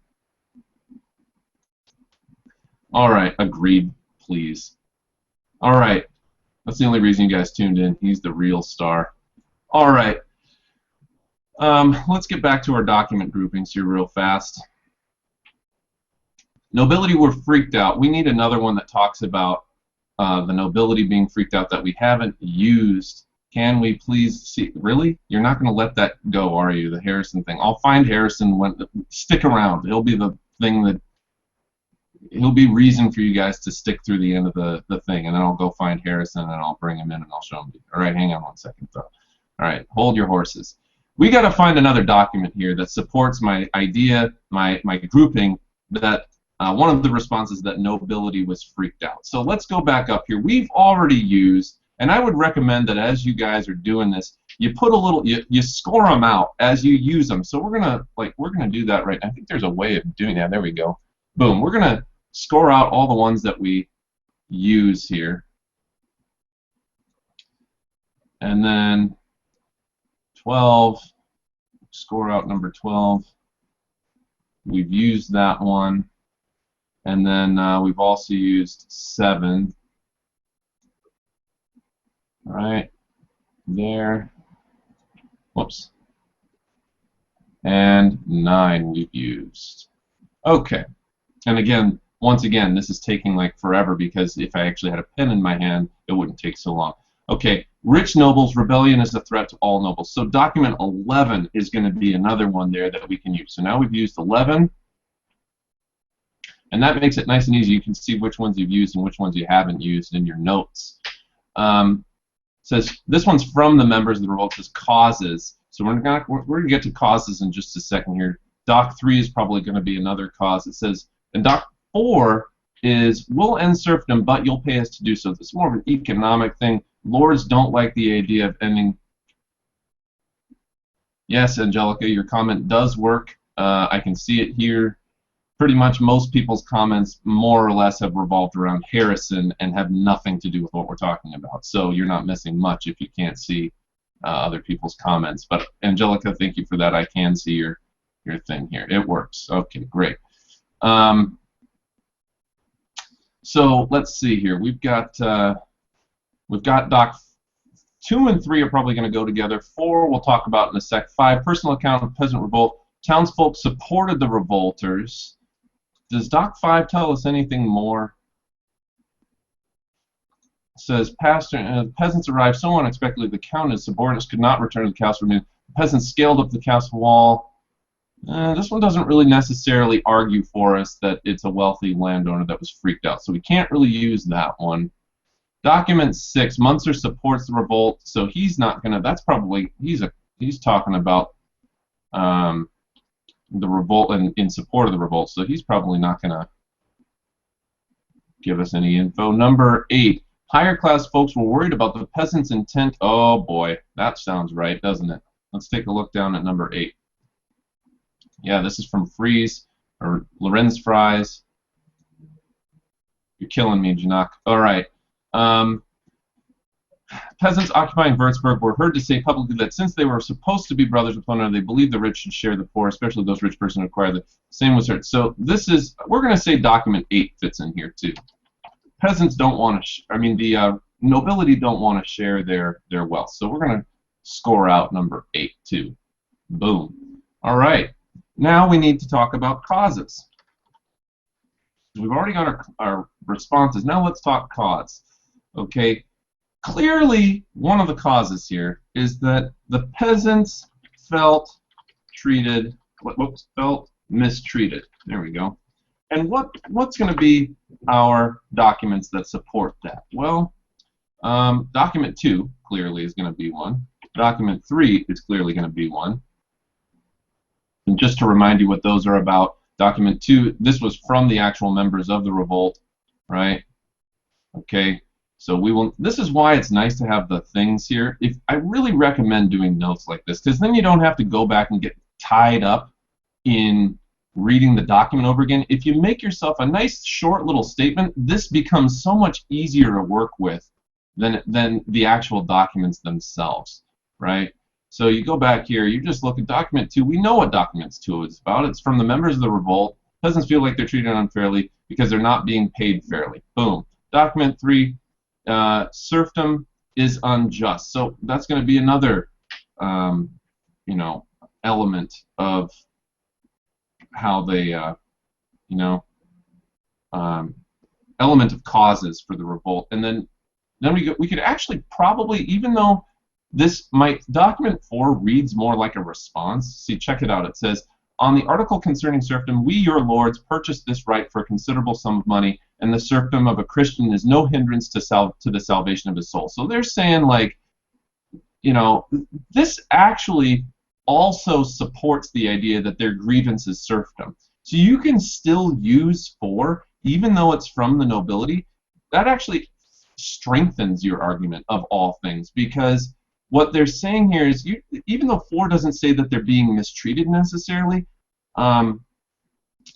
All right, agreed, please. All right, that's the only reason you guys tuned in. He's the real star. All right, let's get back to our document groupings here real fast. Nobility were freaked out. We need another one that talks about the nobility being freaked out that we haven't used. Can we please see? Really? You're not going to let that go, are you? The Harrison thing. I'll find Harrison. Stick around. It'll be the thing that. He'll be reason for you guys to stick through the end of the thing, and then I'll go find Harrison and I'll bring him in and I'll show him to you. All right, hang on one second though. All right, hold your horses. We got to find another document here that supports my idea, my grouping, that one of the responses that nobility was freaked out. So let's go back up here. We've already used, and I would recommend that as you guys are doing this, you put a little, you score them out as you use them. So we're gonna do that right now. I think there's a way of doing that. There we go. Boom. We're gonna score out all the ones that we use here. And then 12, score out number 12. We've used that one. And then we've also used 7. All right, there. Whoops. And 9 we've used. Okay. And again, once again, this is taking like forever because if I actually had a pen in my hand, it wouldn't take so long. Okay, Rich nobles, rebellion is a threat to all nobles. So document 11 is going to be another one there that we can use. So now we've used 11, and that makes it nice and easy. You can see which ones you've used and which ones you haven't used in your notes. Says this one's from the members of the revolt. Says causes. So we're going to get to causes in just a second here. Doc 3 is probably going to be another cause. It says, and Doc 4 is, we'll end serfdom, but you'll pay us to do so. This is more of an economic thing. Lords don't like the idea of ending. Yes, Angelica, your comment does work. I can see it here. Pretty much most people's comments more or less have revolved around Harrison and have nothing to do with what we're talking about. So you're not missing much if you can't see other people's comments. But Angelica, thank you for that. I can see your thing here. It works. Okay, great. So let's see here. We've got Doc 2 and 3 are probably going to go together. 4 we'll talk about in a sec. 5, personal account of peasant revolt. Townsfolk supported the revolters. Does Doc 5 tell us anything more? It says, peasants arrived so unexpectedly the count and his subordinates could not return to the castle. The peasants scaled up the castle wall. This one doesn't really necessarily argue for us that it's a wealthy landowner that was freaked out, so we can't really use that one. Document 6, Munzer supports the revolt, so he's not gonna. That's probably he's talking about the revolt and in support of the revolt, so he's probably not gonna give us any info. Number 8, higher class folks were worried about the peasants' intent. Oh boy, that sounds right, doesn't it? Let's take a look down at number 8. Yeah, this is from Fries or Lorenz Fries. You're killing me, Janak. All right. Peasants occupying Würzburg were heard to say publicly that since they were supposed to be brothers with one another, they believed the rich should share the poor, especially those rich persons who acquired the same was heard. So this is, we're going to say document 8 fits in here too. Peasants don't want to, the nobility don't want to share their wealth. So we're going to score out number 8 too. Boom. All right. Now we need to talk about causes. We've already got our responses. Now let's talk cause. Okay. Clearly, one of the causes here is that the peasants felt mistreated. There we go. And what's going to be our documents that support that? Well, document 2 clearly is going to be one. Document 3 is clearly going to be one. And just to remind you what those are about, document 2, this was from the actual members of the revolt, right? Okay. So we will. This is why it's nice to have the things here. I really recommend doing notes like this, because then you don't have to go back and get tied up in reading the document over again. If you make yourself a nice short little statement, this becomes so much easier to work with than the actual documents themselves, right? So you go back here, you just look at document 2. We know what document 2 is about. It's from the members of the revolt. Peasants feel like they're treated unfairly because they're not being paid fairly. Boom. Document 3. Serfdom is unjust. So that's going to be another, element of how they, element of causes for the revolt. And then we could actually probably, even though document 4 reads more like a response. See, check it out. It says, on the article concerning serfdom, we, your lords, purchased this right for a considerable sum of money, and the serfdom of a Christian is no hindrance to the salvation of his soul. So they're saying, like, this actually also supports the idea that their grievance is serfdom. So you can still use 4, even though it's from the nobility. That actually strengthens your argument of all things, because what they're saying here is, even though 4 doesn't say that they're being mistreated necessarily,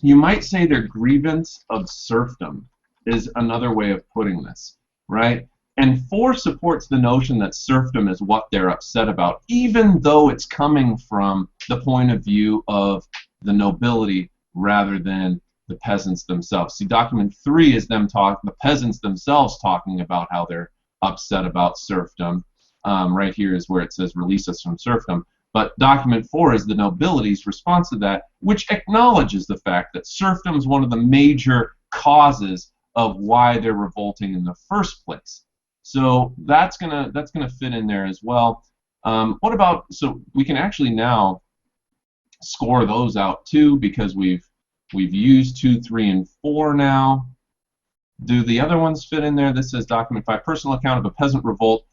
you might say their grievance of serfdom is another way of putting this, right? And 4 supports the notion that serfdom is what they're upset about, even though it's coming from the point of view of the nobility rather than the peasants themselves. See, document 3 is the peasants themselves talking about how they're upset about serfdom. Right here is where it says release us from serfdom. But document 4 is the nobility's response to that, which acknowledges the fact that serfdom is one of the major causes of why they're revolting in the first place. So that's gonna fit in there as well. What about, so we can actually now score those out too, because we've used 2, 3, and 4 now. Do the other ones fit in there? This says document 5, personal account of a peasant revolt.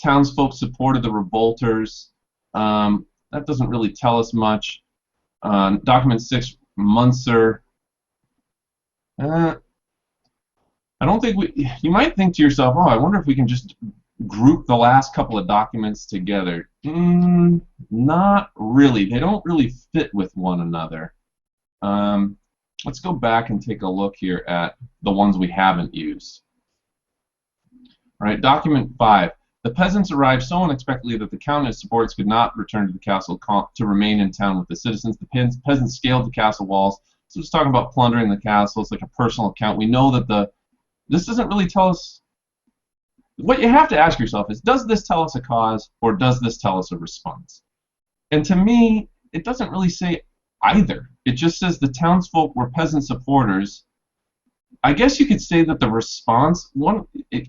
Townsfolk supported the revolters. That doesn't really tell us much. Document 6, Munster. I don't think you might think to yourself, oh, I wonder if we can just group the last couple of documents together. Not really. They don't really fit with one another. Let's go back and take a look here at the ones we haven't used. All right, document 5. The peasants arrived so unexpectedly that the count and his supporters could not return to the castle to remain in town with the citizens. The peasants scaled the castle walls. So it's talking about plundering the castle. It's like a personal account. We know that this doesn't really tell us. What you have to ask yourself is, does this tell us a cause, or does this tell us a response? And to me, it doesn't really say either. It just says the townsfolk were peasant supporters. I guess you could say that the response,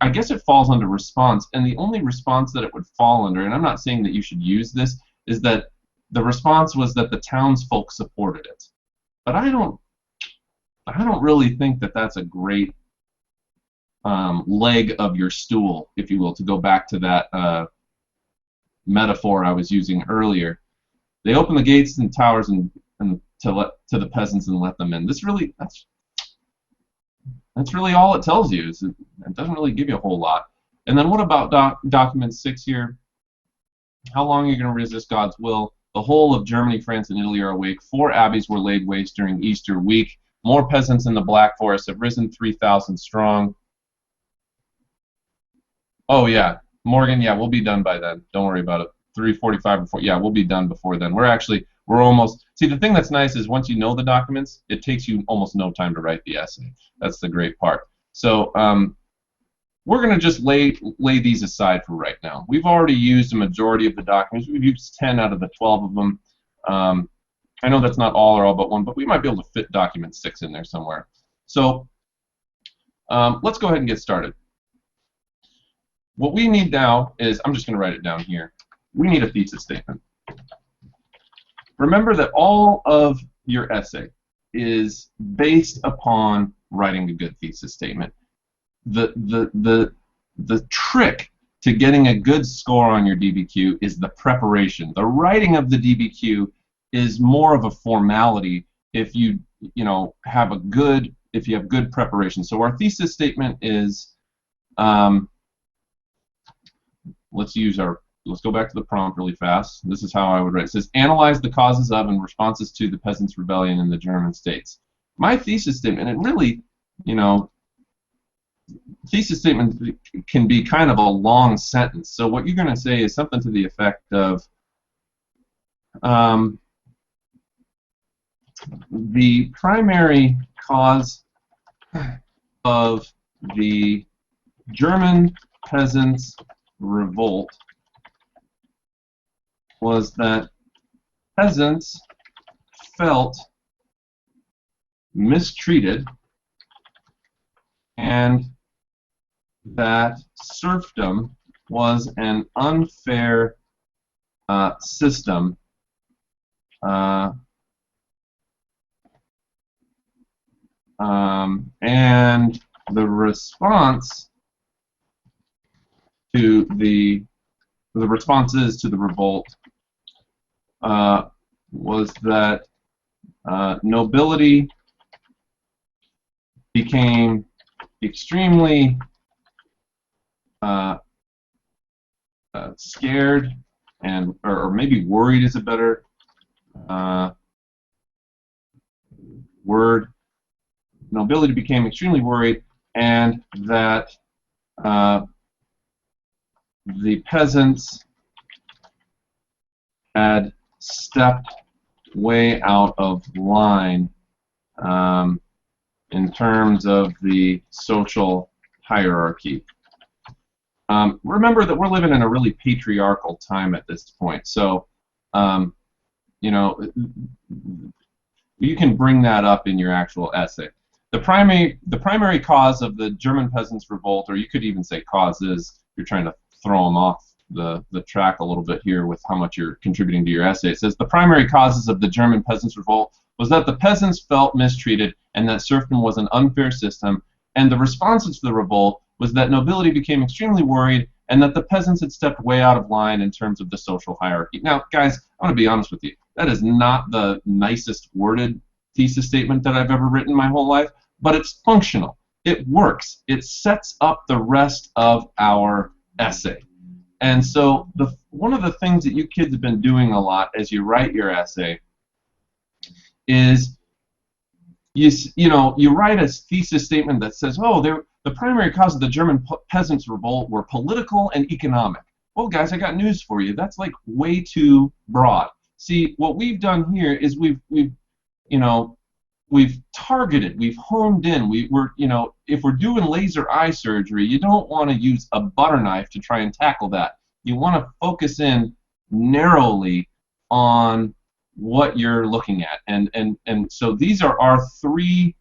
I guess it falls under response, and the only response that it would fall under, and I'm not saying that you should use this, is that the response was that the townsfolk supported it. But I don't really think that that's a great leg of your stool, if you will, to go back to that metaphor I was using earlier. They opened the gates and towers and to the peasants and let them in. That's really all it tells you. It doesn't really give you a whole lot. And then what about document 6 here? How long are you going to resist God's will? The whole of Germany, France, and Italy are awake. 4 abbeys were laid waste during Easter week. More peasants in the Black Forest have risen, 3,000 strong. Oh yeah, Morgan. Yeah, we'll be done by then. Don't worry about it. 3:45 before. Yeah, we'll be done before then. We're almost. See, the thing that's nice is once you know the documents, it takes you almost no time to write the essay. That's the great part. So we're going to just lay these aside for right now. We've already used a majority of the documents. We've used 10 out of the 12 of them. I know that's not all or all but one, but we might be able to fit document 6 in there somewhere. So let's go ahead and get started. What we need now is, I'm just going to write it down here, we need a thesis statement. Remember that all of your essay is based upon writing a good thesis statement. The trick to getting a good score on your DBQ is the preparation. The writing of the DBQ is more of a formality if you have good preparation. So our thesis statement is let's go back to the prompt really fast. This is how I would write. It says, analyze the causes of and responses to the Peasants' Rebellion in the German states. My thesis statement, and really, thesis statement can be kind of a long sentence. So what you're going to say is something to the effect of, the primary cause of the German peasants' revolt was that peasants felt mistreated and that serfdom was an unfair system and the response to the responses to the revolt was that nobility became extremely scared or maybe worried is a better word. Nobility became extremely worried, and that the peasants had stepped way out of line in terms of the social hierarchy. Remember that we're living in a really patriarchal time at this point, so you can bring that up in your actual essay. the primary cause of the German peasants' revolt, or you could even say causes, you're trying to throw them off the track a little bit here with how much you're contributing to your essay. It says the primary causes of the German peasants' revolt was that the peasants felt mistreated and that serfdom was an unfair system, and the responses to the revolt was that nobility became extremely worried and that the peasants had stepped way out of line in terms of the social hierarchy. Now, guys, I'm going to be honest with you. That is not the nicest worded thesis statement that I've ever written my whole life, but it's functional. It works. It sets up the rest of our essay. And so one of the things that you kids have been doing a lot as you write your essay is you write a thesis statement that says, oh, the primary cause of the German peasants' revolt were political and economic. Well, guys, I got news for you. That's like way too broad. See, what we've done here is we've targeted, we've honed in. If we're doing laser eye surgery, you don't want to use a butter knife to try and tackle that. You want to focus in narrowly on what you're looking at, and so these are our three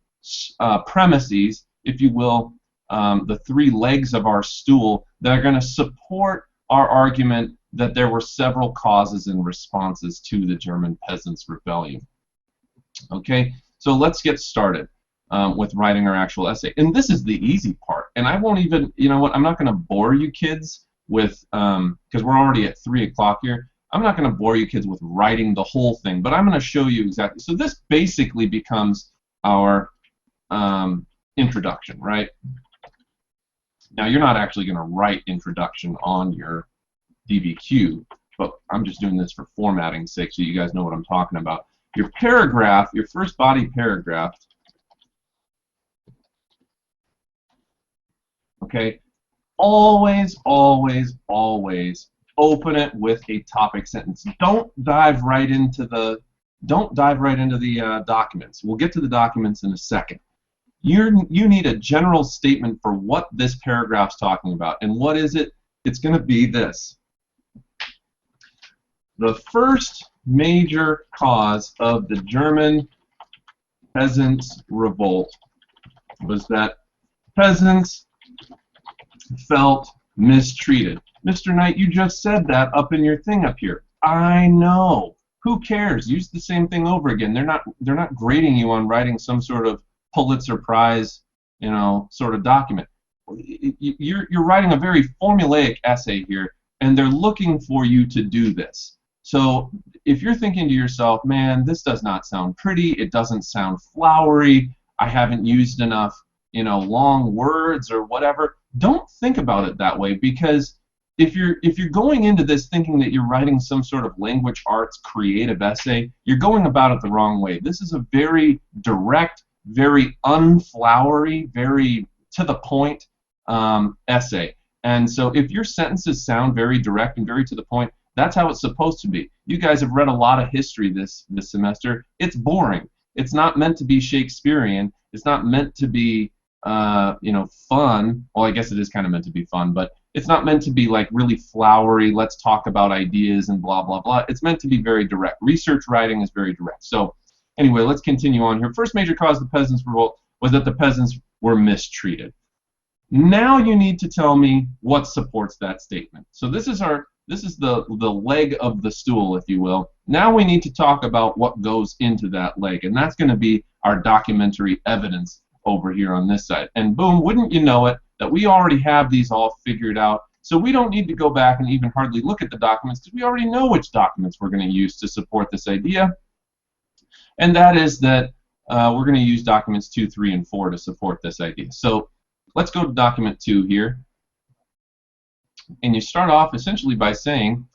premises, if you will, the three legs of our stool that are going to support our argument that there were several causes and responses to the German peasants' rebellion. Okay, so let's get started with writing our actual essay, and this is the easy part. And I won't even, you know what? I'm not going to bore you kids with because we're already at 3 o'clock here. I'm not going to bore you kids with writing the whole thing, but I'm going to show you exactly. So this basically becomes our introduction, right? Now you're not actually going to write introduction on your DBQ, but I'm just doing this for formatting's sake so you guys know what I'm talking about. Your paragraph, your first body paragraph, okay, always, always, always open it with a topic sentence. Don't dive right into the documents. We'll get to the documents in a second. You need a general statement for what this paragraph's talking about. And what is it? It's going to be this. The first major cause of the German peasants' revolt was that peasants felt mistreated. Mr. Knight, you just said that up in your thing up here. I know. Who cares? Use the same thing over again. They're not grading you on writing some sort of Pulitzer Prize, sort of document. You're writing a very formulaic essay here, and they're looking for you to do this. So if you're thinking to yourself, man, this does not sound pretty, it doesn't sound flowery, I haven't used enough, long words or whatever, don't think about it that way, because if you're going into this thinking that you're writing some sort of language arts creative essay, you're going about it the wrong way. This is a very direct, very unflowery, very to the point essay. And so if your sentences sound very direct and very to the point, that's how it's supposed to be. You guys have read a lot of history this semester. It's boring. It's not meant to be Shakespearean. It's not meant to be fun. Well, I guess it is kind of meant to be fun, but it's not meant to be like really flowery, let's talk about ideas and blah, blah, blah. It's meant to be very direct. Research writing is very direct. So anyway, let's continue on here. First major cause of the peasants' revolt was that the peasants were mistreated. Now you need to tell me what supports that statement. So this is the leg of the stool, if you will. Now we need to talk about what goes into that leg, and that's going to be our documentary evidence over here on this side. And boom, wouldn't you know it, that we already have these all figured out, so we don't need to go back and even hardly look at the documents, because we already know which documents we're going to use to support this idea. And that is that we're going to use documents 2, 3, and 4 to support this idea. So let's go to document 2 here. And you start off essentially by saying,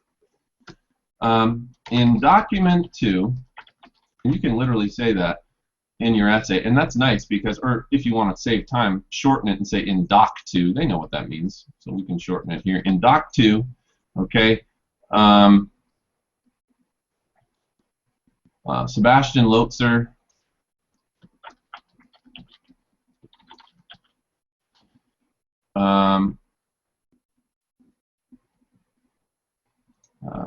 in document 2, and you can literally say that in your essay, and that's nice because, or if you want to save time, shorten it and say in doc 2. They know what that means, so we can shorten it here. In doc 2, okay, Sebastian Lotzer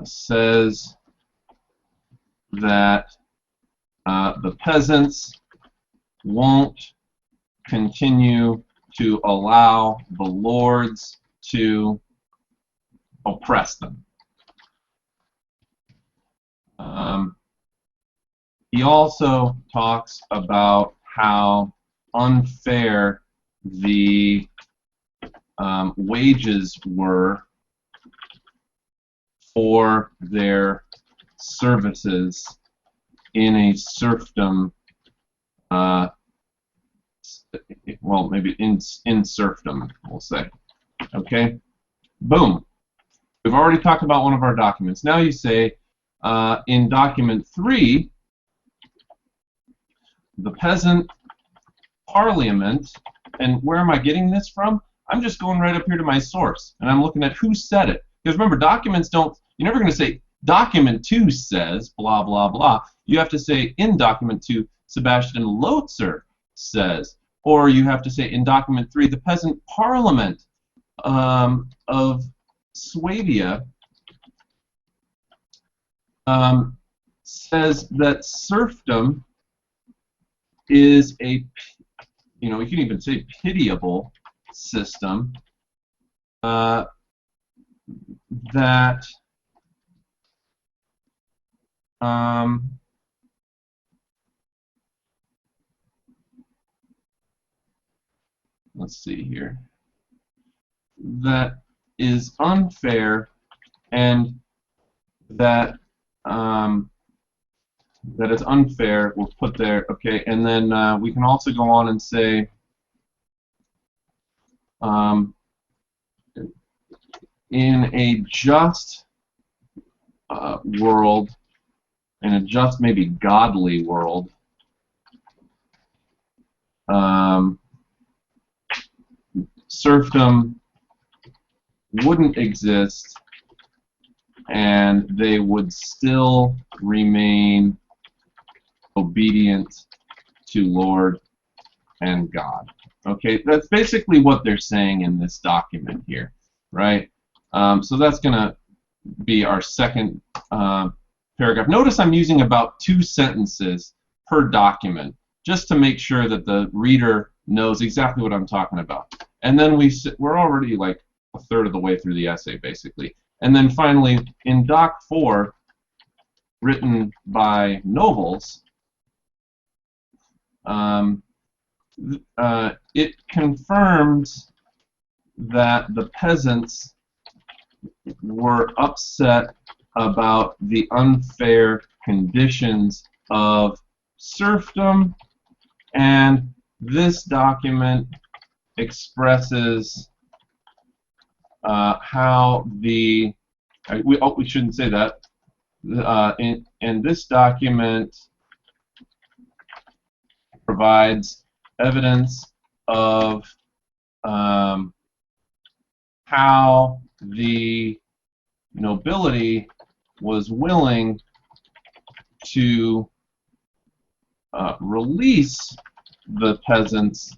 says that the peasants won't continue to allow the lords to oppress them. He also talks about how unfair the wages were for their services in a serfdom, well, maybe in serfdom, we'll say. Okay? Boom. We've already talked about one of our documents. Now you say, in document 3, the peasant parliament, and where am I getting this from? I'm just going right up here to my source, and I'm looking at who said it. Because remember, documents don't, you're never going to say, document 2 says, blah, blah, blah. You have to say, in document 2, Sebastian Lotzer says. Or you have to say, in document 3, the peasant parliament of Swabia says that serfdom is a, you know, you can even say pitiable system that let's see here, that is unfair, and that that is unfair, we'll put there, okay, and then we can also go on and say in a just world, in a just, maybe godly world, serfdom wouldn't exist, and they would still remain obedient to Lord and God. Okay, that's basically what they're saying in this document here, right? So that's going to be our second paragraph. Notice I'm using about 2 sentences per document, just to make sure that the reader knows exactly what I'm talking about. And then we're already like a third of the way through the essay, basically. And then finally, in Doc 4, written by Nobles, it confirms that the peasants were upset about the unfair conditions of serfdom, and this document expresses how the we shouldn't say that, and this document provides evidence of how the nobility was willing to release the peasants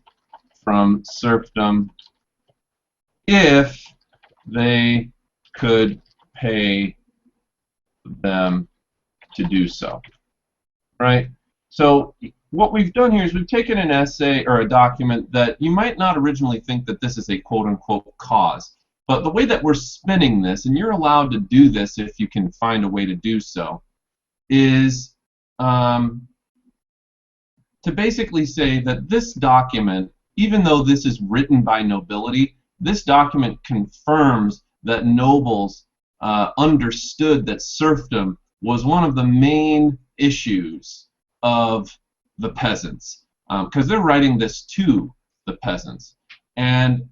from serfdom if they could pay them to do so. Right? So what we've done here is we've taken an essay or a document that you might not originally think that this is a quote-unquote cause. But the way that we're spinning this, and you're allowed to do this if you can find a way to do so, is to basically say that this document, even though this is written by nobility, this document confirms that nobles understood that serfdom was one of the main issues of the peasants, because they're writing this to the peasants. And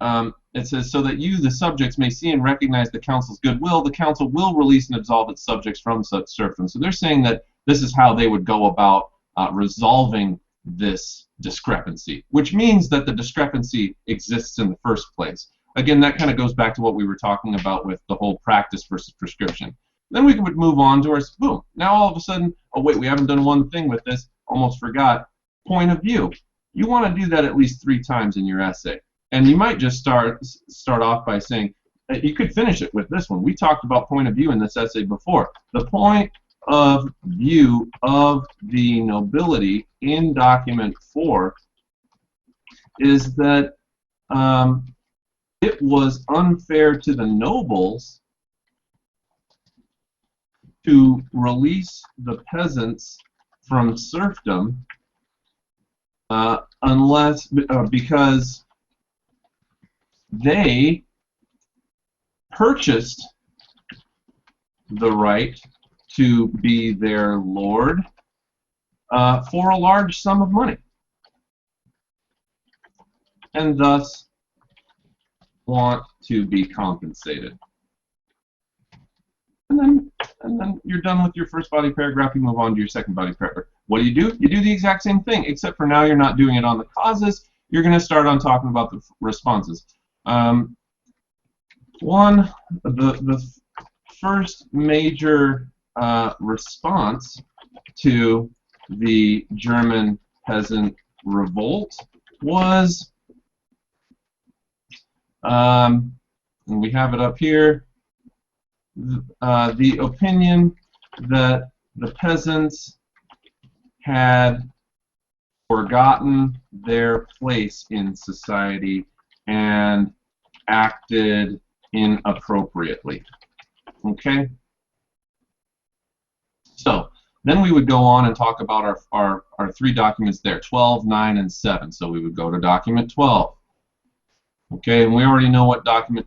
it says, so that you, the subjects, may see and recognize the council's goodwill, the council will release and absolve its subjects from such serfdom. So they're saying that this is how they would go about resolving this discrepancy, which means that the discrepancy exists in the first place. Again, that kind of goes back to what we were talking about with the whole practice versus prescription. Then we would move on to our, boom, now all of a sudden, oh wait, we haven't done one thing with this, almost forgot, point of view. You want to do that at least 3 times in your essay. And you might just start off by saying, you could finish it with this one. We talked about point of view in this essay before. The point of view of the nobility in document 4 is that it was unfair to the nobles to release the peasants from serfdom because they purchased the right to be their lord for a large sum of money, and thus want to be compensated. And then you're done with your first body paragraph. You move on to your second body paragraph. What do? You do the exact same thing, except for now you're not doing it on the causes. You're going to start on talking about the responses. The first major response to the German peasant revolt was, and we have it up here, the opinion that the peasants had forgotten their place in society and acted inappropriately. Okay? So, then we would go on and talk about our three documents there, 12, 9, and 7. So we would go to document 12. Okay, and we already know what document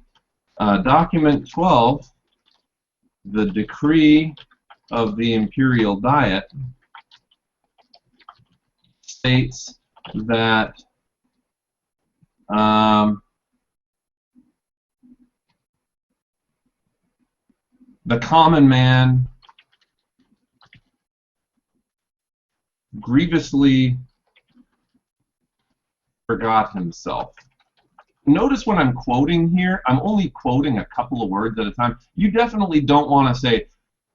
12, the decree of the imperial diet, states that the common man grievously forgot himself. Notice when I'm quoting here, I'm only quoting a couple of words at a time. You definitely don't want to say,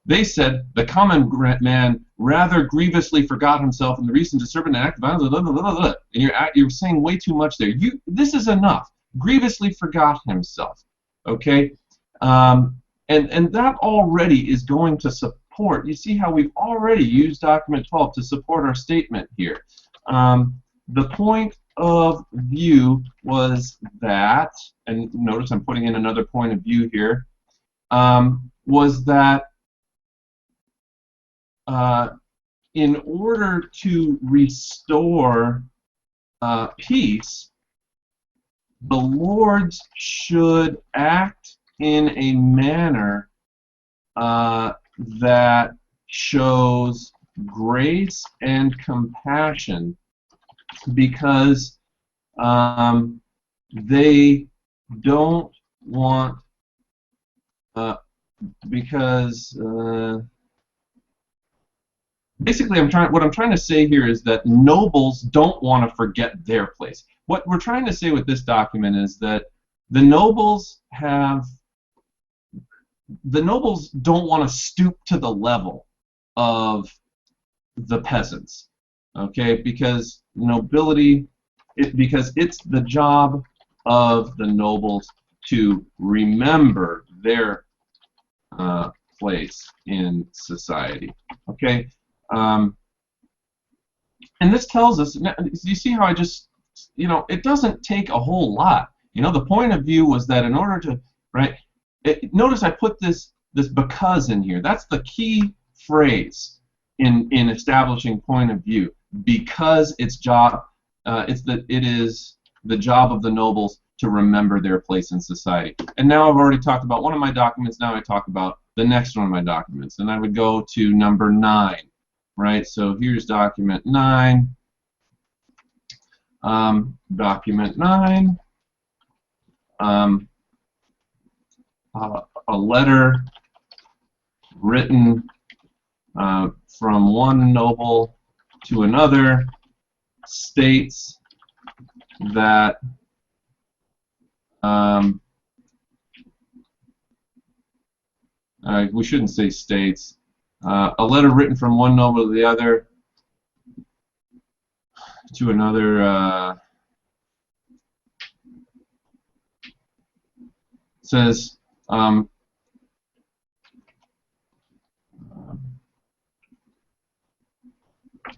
they said the common man rather grievously forgot himself in the recent disturbance and act of violence, blah, blah, blah, blah, and you're saying way too much there. This is enough. Grievously forgot himself. Okay? And that already is going to support. You see how we've already used document 12 to support our statement here. The point of view was that, and notice I'm putting in another point of view here, was that in order to restore peace, the lords should act in a manner that shows grace and compassion, because they don't want, basically what I'm trying to say here is that nobles don't want to forget their place. What we're trying to say with this document is that the nobles don't want to stoop to the level of the peasants, okay? Because nobility, because it's the job of the nobles to remember their place in society, okay? And this tells us, you see how I just, it doesn't take a whole lot. The point of view was that in order to, right, notice I put this because in here. That's the key phrase in establishing point of view. Because it is the job of the nobles to remember their place in society. And now I've already talked about one of my documents. Now I talk about the next one of my documents, and I would go to number 9, right? So here's document 9. Document 9. A letter written from one noble to another states that we shouldn't say states. A letter written from one noble to the other to another says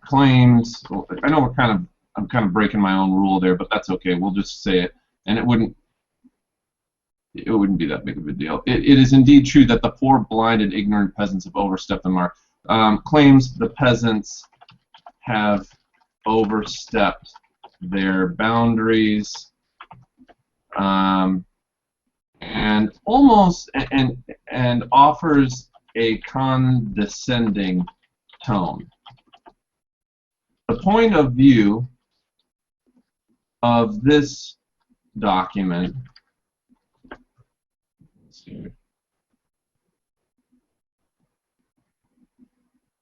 claims. I know we're kind I'm kind of breaking my own rule there, but that's okay. We'll just say it, and it wouldn't be that big of a deal. It is indeed true that the poor, blind, and ignorant peasants have overstepped the mark. Claims the peasants have overstepped their boundaries, and almost and offers a condescending tone. The point of view of this document,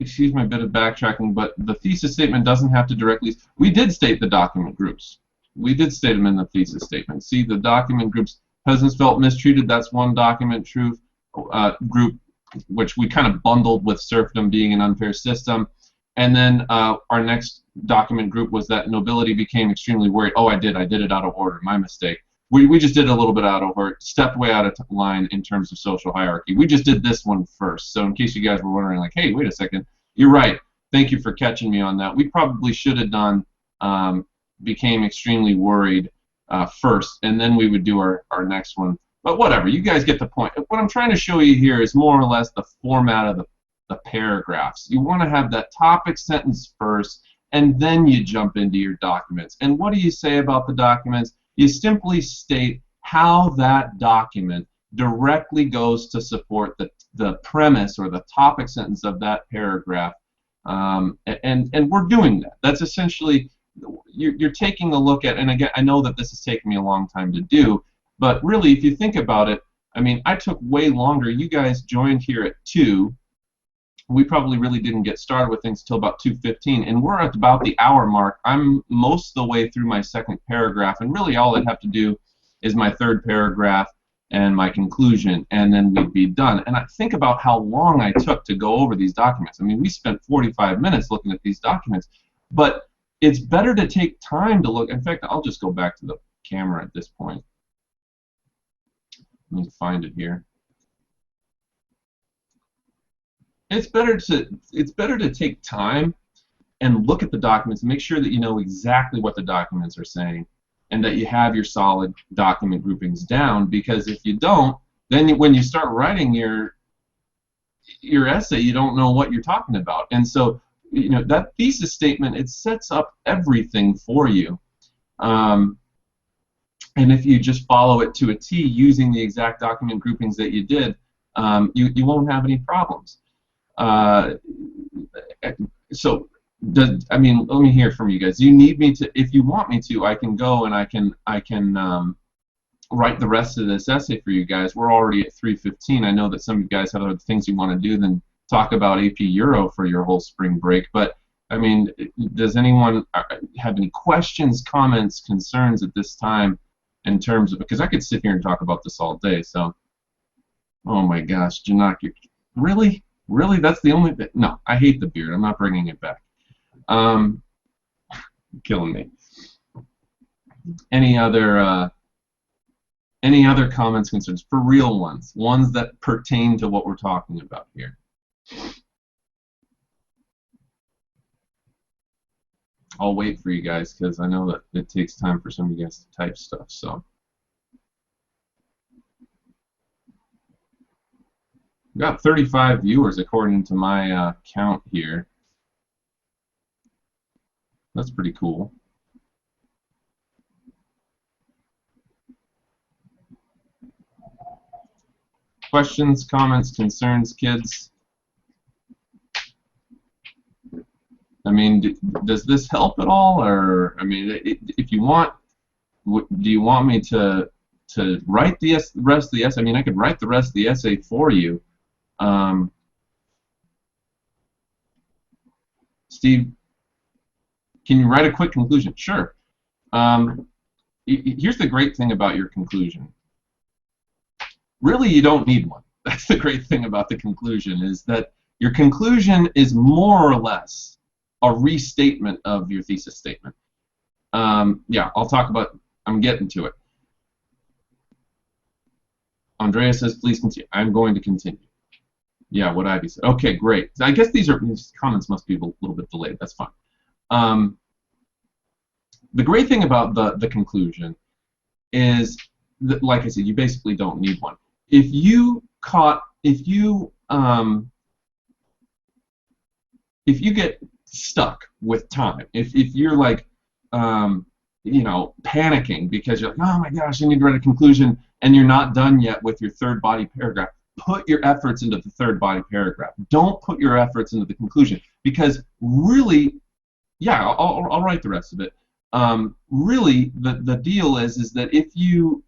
excuse my bit of backtracking, but the thesis statement doesn't have to directly. We did state the document groups. We did state them in the thesis statement. See, the document groups. Peasants felt mistreated. That's one document truth group, which we kind of bundled with serfdom being an unfair system. And then our next document group was that nobility became extremely worried. Oh, I did it out of order. My mistake. We just did it a little bit out of order, stepped way out of line in terms of social hierarchy. We just did this one first. So in case you guys were wondering, like, hey, wait a second, you're right. Thank you for catching me on that. We probably should have done became extremely worried first, and then we would do our next one. But whatever, you guys get the point. What I'm trying to show you here is more or less the format of the paragraphs. You want to have that topic sentence first, and then you jump into your documents. And what do you say about the documents? You simply state how that document directly goes to support the premise or the topic sentence of that paragraph. And we're doing that. That's essentially, you're taking a look at, and again, I know that this has taken me a long time to do, but really, if you think about it, I mean, I took way longer. You guys joined here at 2. We probably really didn't get started with things until about 2:15, and we're at about the hour mark. I'm most of the way through my second paragraph, and really all I'd have to do is my third paragraph and my conclusion, and then we'd be done. And I think about how long I took to go over these documents. I mean, we spent 45 minutes looking at these documents, but it's better to take time to look. In fact, I'll just go back to the camera at this point. Let me find it here. It's better to take time and look at the documents and make sure that you know exactly what the documents are saying and that you have your solid document groupings down, because if you don't, then when you start writing your essay, you don't know what you're talking about. And so, you know, that thesis statement, it sets up everything for you. And if you just follow it to a T using the exact document groupings that you did, you won't have any problems. So, I mean, let me hear from you guys. You need me to, if you want me to, I can go and I can write the rest of this essay for you guys. We're already at 3:15. I know that some of you guys have other things you want to do than talk about AP Euro for your whole spring break, but I mean, does anyone have any questions, comments, concerns at this time in terms of, because I could sit here and talk about this all day, so, oh my gosh, Janak, really? Really? That's the only thing? No, I hate the beard. I'm not bringing it back. Killing me. Any other comments, concerns? For real ones that pertain to what we're talking about here. I'll wait for you guys because I know that it takes time for some of you guys to type stuff. So. We've got 35 viewers according to my count here. That's pretty cool. Questions, comments, concerns, kids? I mean, does this help at all? Or, I mean, if you want, do you want me to write the rest of the essay? I mean, I could write the rest of the essay for you. Steve, can you write a quick conclusion? Sure. Here's the great thing about your conclusion. Really, you don't need one. That's the great thing about the conclusion, is that your conclusion is more or less a restatement of your thesis statement. Yeah, I'll talk about, I'm getting to it. Andrea says, please continue. I'm going to continue. Yeah, what Ivy said. Okay, great. I guess these comments must be a little bit delayed. That's fine. the great thing about the conclusion is that, like I said, you basically don't need one. If you get stuck with time, if you're like you know, panicking because you're like, oh my gosh, I need to write a conclusion, and you're not done yet with your third body paragraph, put your efforts into the third body paragraph. Don't put your efforts into the conclusion, because really, yeah, I'll write the rest of it. Really, the deal is that if you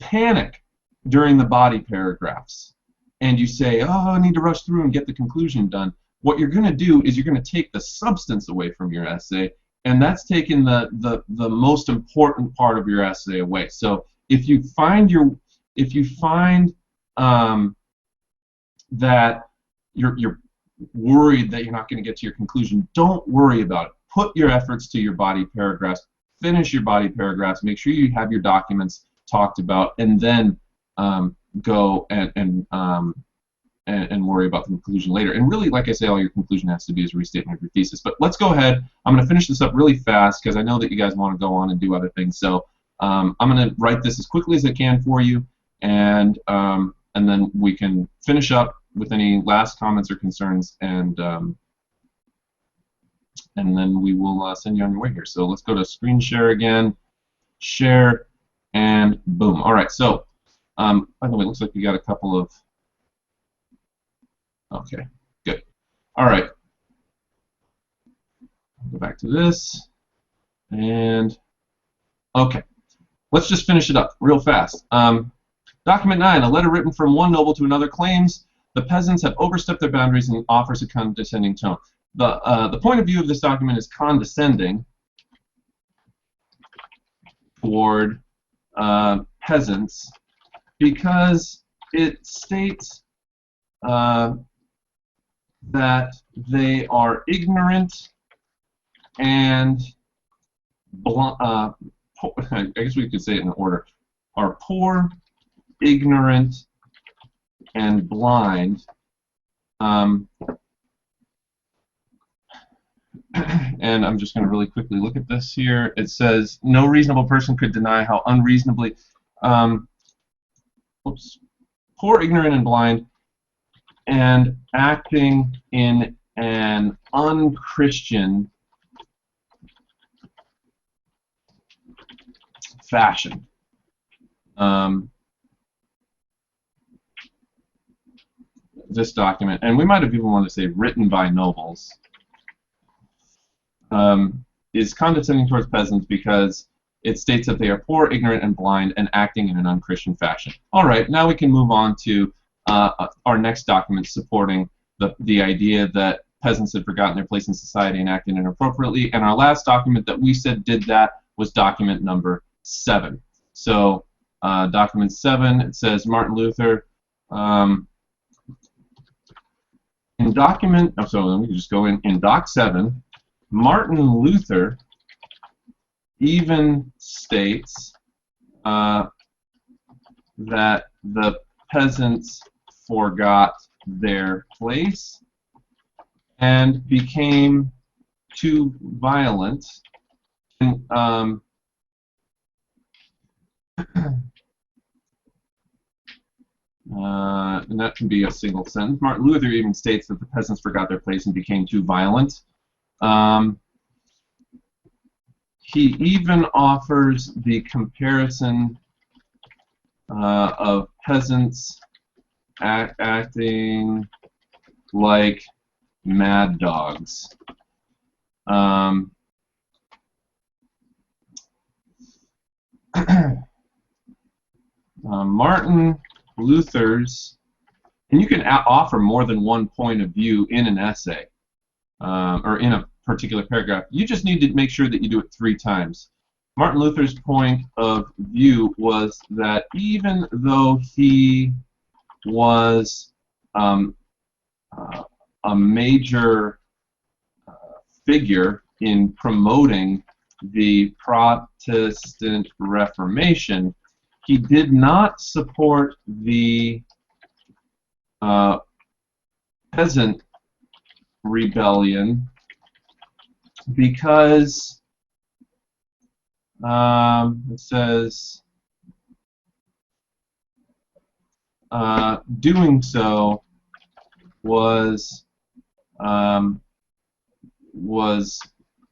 panic during the body paragraphs and you say, oh, I need to rush through and get the conclusion done, what you're going to do is you're going to take the substance away from your essay, and that's taking the most important part of your essay away. So if you find that you're worried that you're not going to get to your conclusion, don't worry about it. Put your efforts to your body paragraphs, finish your body paragraphs, make sure you have your documents talked about, and then go and worry about the conclusion later. And really, like I say, all your conclusion has to be is a restatement of your thesis. But let's go ahead. I'm going to finish this up really fast because I know that you guys want to go on and do other things. So I'm going to write this as quickly as I can for you, and then we can finish up with any last comments or concerns, and then we will send you on your way here. So let's go to screen share again, share, and boom. All right. So by the way, it looks like we got a couple of. Okay, good. All right. Go back to this, and okay. Let's just finish it up real fast. Document 9, a letter written from one noble to another claims the peasants have overstepped their boundaries and offers a condescending tone. The point of view of this document is condescending toward peasants because it states that they are ignorant and I guess we could say it in order, are poor, ignorant, and blind. And I'm just going to really quickly look at this here. It says, no reasonable person could deny how unreasonably, poor, ignorant, and blind, and acting in an unchristian fashion. This document, and we might have even wanted to say written by nobles, is condescending towards peasants because it states that they are poor, ignorant, and blind, and acting in an unchristian fashion. All right, now we can move on to our next document supporting the idea that peasants had forgotten their place in society and acted inappropriately. And our last document that we said did that was document number 7. So document 7, it says Martin Luther. In document, oh, so let me just go in doc 7. Martin Luther even states that the peasants forgot their place and became too violent. And, and that can be a single sentence. Martin Luther even states that the peasants forgot their place and became too violent. He even offers the comparison of peasants acting like mad dogs. Martin Luther's, and you can offer more than one point of view in an essay or in a particular paragraph. You just need to make sure that you do it 3 times. Martin Luther's point of view was that even though he was a major figure in promoting the Protestant Reformation, he did not support the peasant rebellion because it says doing so was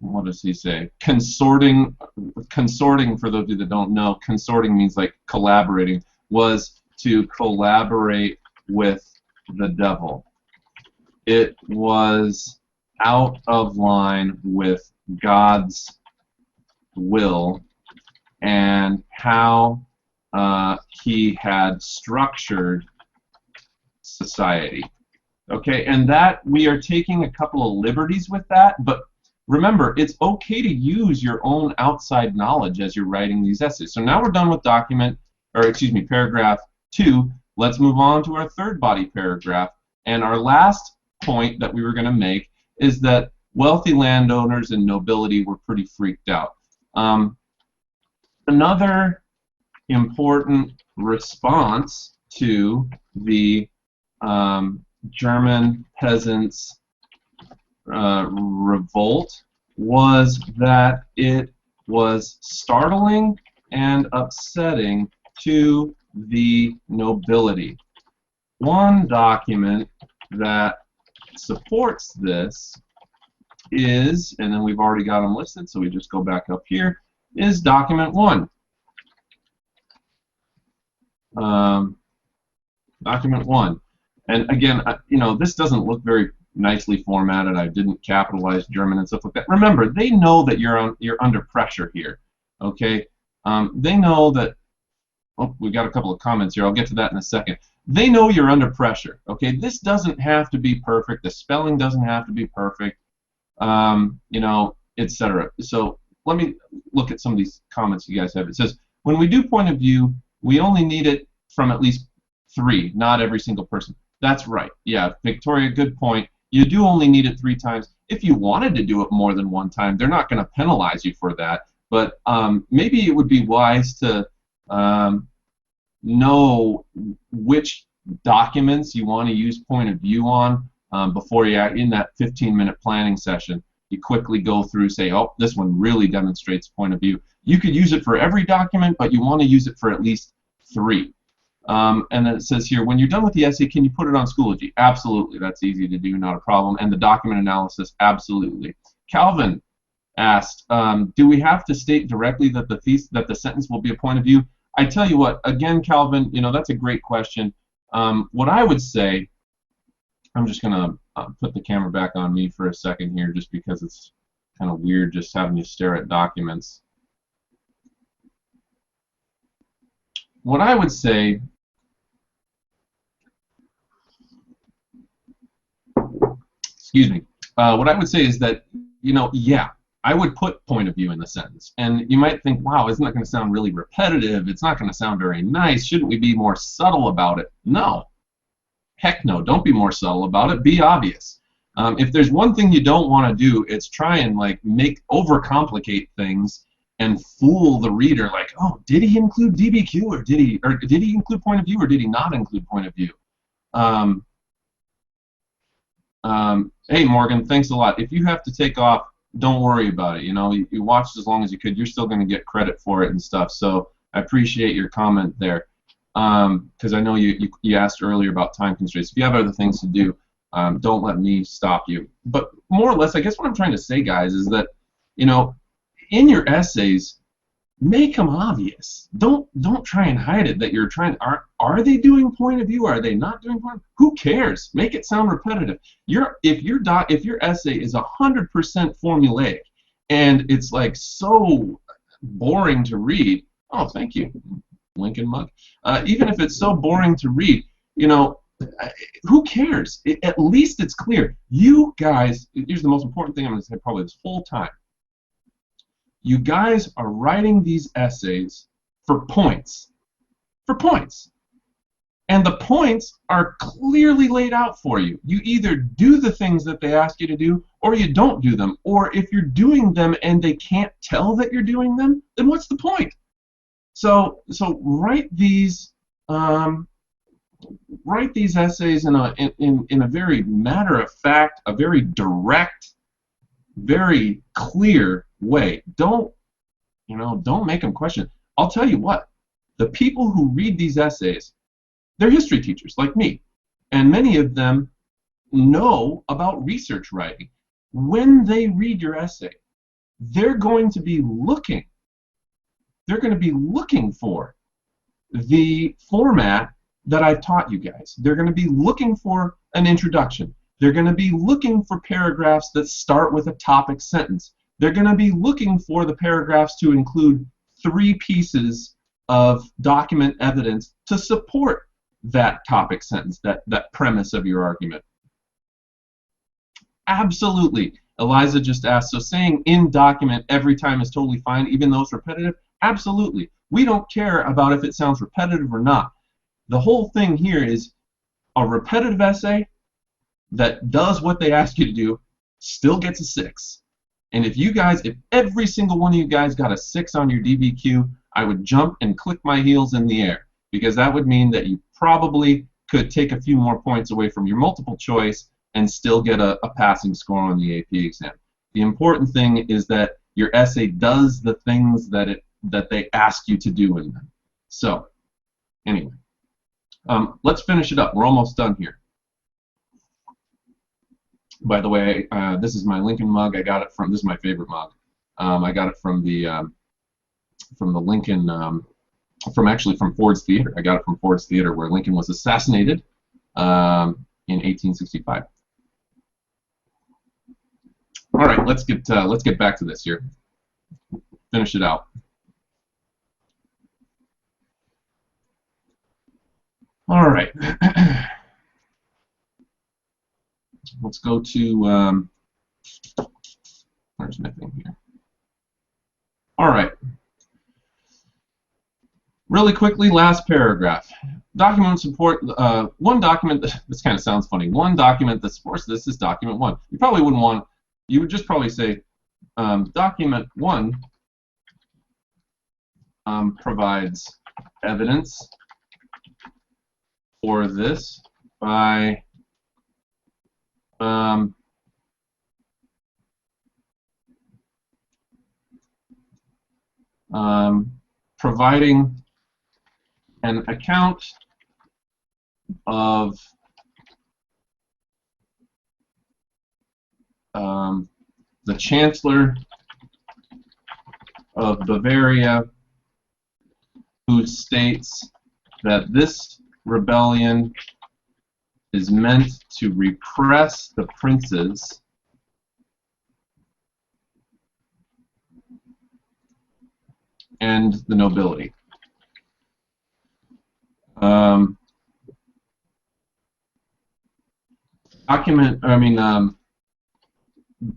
what does he say? Consorting, for those of you that don't know, consorting means like collaborating, was to collaborate with the devil. It was out of line with God's will and how he had structured society. Okay, and that we are taking a couple of liberties with that, but remember, it's okay to use your own outside knowledge as you're writing these essays. So now we're done with paragraph 2. Let's move on to our third body paragraph. And our last point that we were going to make is that wealthy landowners and nobility were pretty freaked out. Another important response to the German peasants' revolt was that it was startling and upsetting to the nobility. One document that supports this is, and then we've already got them listed, so we just go back up here, is document 1. Document 1. And again, you know, this doesn't look very nicely formatted. I didn't capitalize German and stuff like that. Remember, they know that you're under pressure here. Okay, they know that. Oh, we got a couple of comments here. I'll get to that in a second. They know you're under pressure. Okay, this doesn't have to be perfect. The spelling doesn't have to be perfect. You know, etc. So let me look at some of these comments you guys have. It says, when we do point of view, we only need it from at least 3, not every single person. That's right. Yeah, Victoria, good point. You do only need it 3 times. If you wanted to do it more than 1 time, they're not going to penalize you for that. But maybe it would be wise to know which documents you want to use point of view on before you, in that 15-minute planning session, you quickly go through, say, oh, this one really demonstrates point of view. You could use it for every document, but you want to use it for at least 3. And then it says here, when you're done with the essay, can you put it on Schoology? Absolutely, that's easy to do, not a problem. And the document analysis, absolutely. Calvin asked, do we have to state directly that the sentence will be a point of view? I tell you what, again, Calvin, you know, that's a great question. What I would say, I'm just going to put the camera back on me for a second here, just because it's kind of weird just having you stare at documents. What I would say, excuse me, what I would say is that, you know, yeah, I would put point of view in the sentence. And you might think, wow, isn't that going to sound really repetitive? It's not going to sound very nice. Shouldn't we be more subtle about it? No. Heck no. Don't be more subtle about it. Be obvious. If there's one thing you don't want to do, it's try and like overcomplicate things and fool the reader. Like, oh, did he include DBQ or did he include point of view or did he not include point of view? Hey Morgan, thanks a lot. If you have to take off, don't worry about it. You know, you watched as long as you could. You're still going to get credit for it and stuff. So I appreciate your comment there. Because I know you asked earlier about time constraints. If you have other things to do, don't let me stop you. But more or less, I guess what I'm trying to say, guys, is that, you know, in your essays, make them obvious. Don't try and hide it that you're trying. Are they doing point of view? Are they not doing point of view? Who cares? Make it sound repetitive. If your essay is 100% formulaic and it's like so boring to read. Oh, thank you, Lincoln mug. Even if it's so boring to read, you know, who cares? At least it's clear. You guys, here's the most important thing I'm going to say probably this whole time. You guys are writing these essays for points. For points. And the points are clearly laid out for you. You either do the things that they ask you to do, or you don't do them. Or if you're doing them and they can't tell that you're doing them, then what's the point? So write these essays in a very matter of fact, a very direct very clear way. Don't make them question. I'll tell you what, the people who read these essays, they're history teachers like me, and many of them know about research writing. When they read your essay, they're going to be looking for the format that I've taught you guys. They're going to be looking for an introduction. They're going to be looking for paragraphs that start with a topic sentence. They're going to be looking for the paragraphs to include 3 pieces of document evidence to support that topic sentence, that premise of your argument. Absolutely. Eliza just asked, so saying in document every time is totally fine, even though it's repetitive? Absolutely. We don't care about if it sounds repetitive or not. The whole thing here is a repetitive essay that does what they ask you to do still gets a 6. And if every single one of you guys got a 6 on your DBQ, I would jump and click my heels in the air, because that would mean that you probably could take a few more points away from your multiple choice and still get a passing score on the AP exam. The important thing is that your essay does the things that they ask you to do in them. So, anyway, let's finish it up. We're almost done here. By the way, this is my Lincoln mug. I got it from, this is my favorite mug. I got it from the Lincoln, from Ford's Theater. I got it from Ford's Theater, where Lincoln was assassinated in 1865. All right, let's get back to this here. Finish it out. All right. Let's go to where's my thing here? All right. Really quickly, last paragraph. Document support. One document. This kind of sounds funny. One document that supports this is document 1. You probably wouldn't want. You would just probably say document 1 provides evidence for this by providing an account of the Chancellor of Bavaria, who states that this rebellion is meant to repress the princes and the nobility.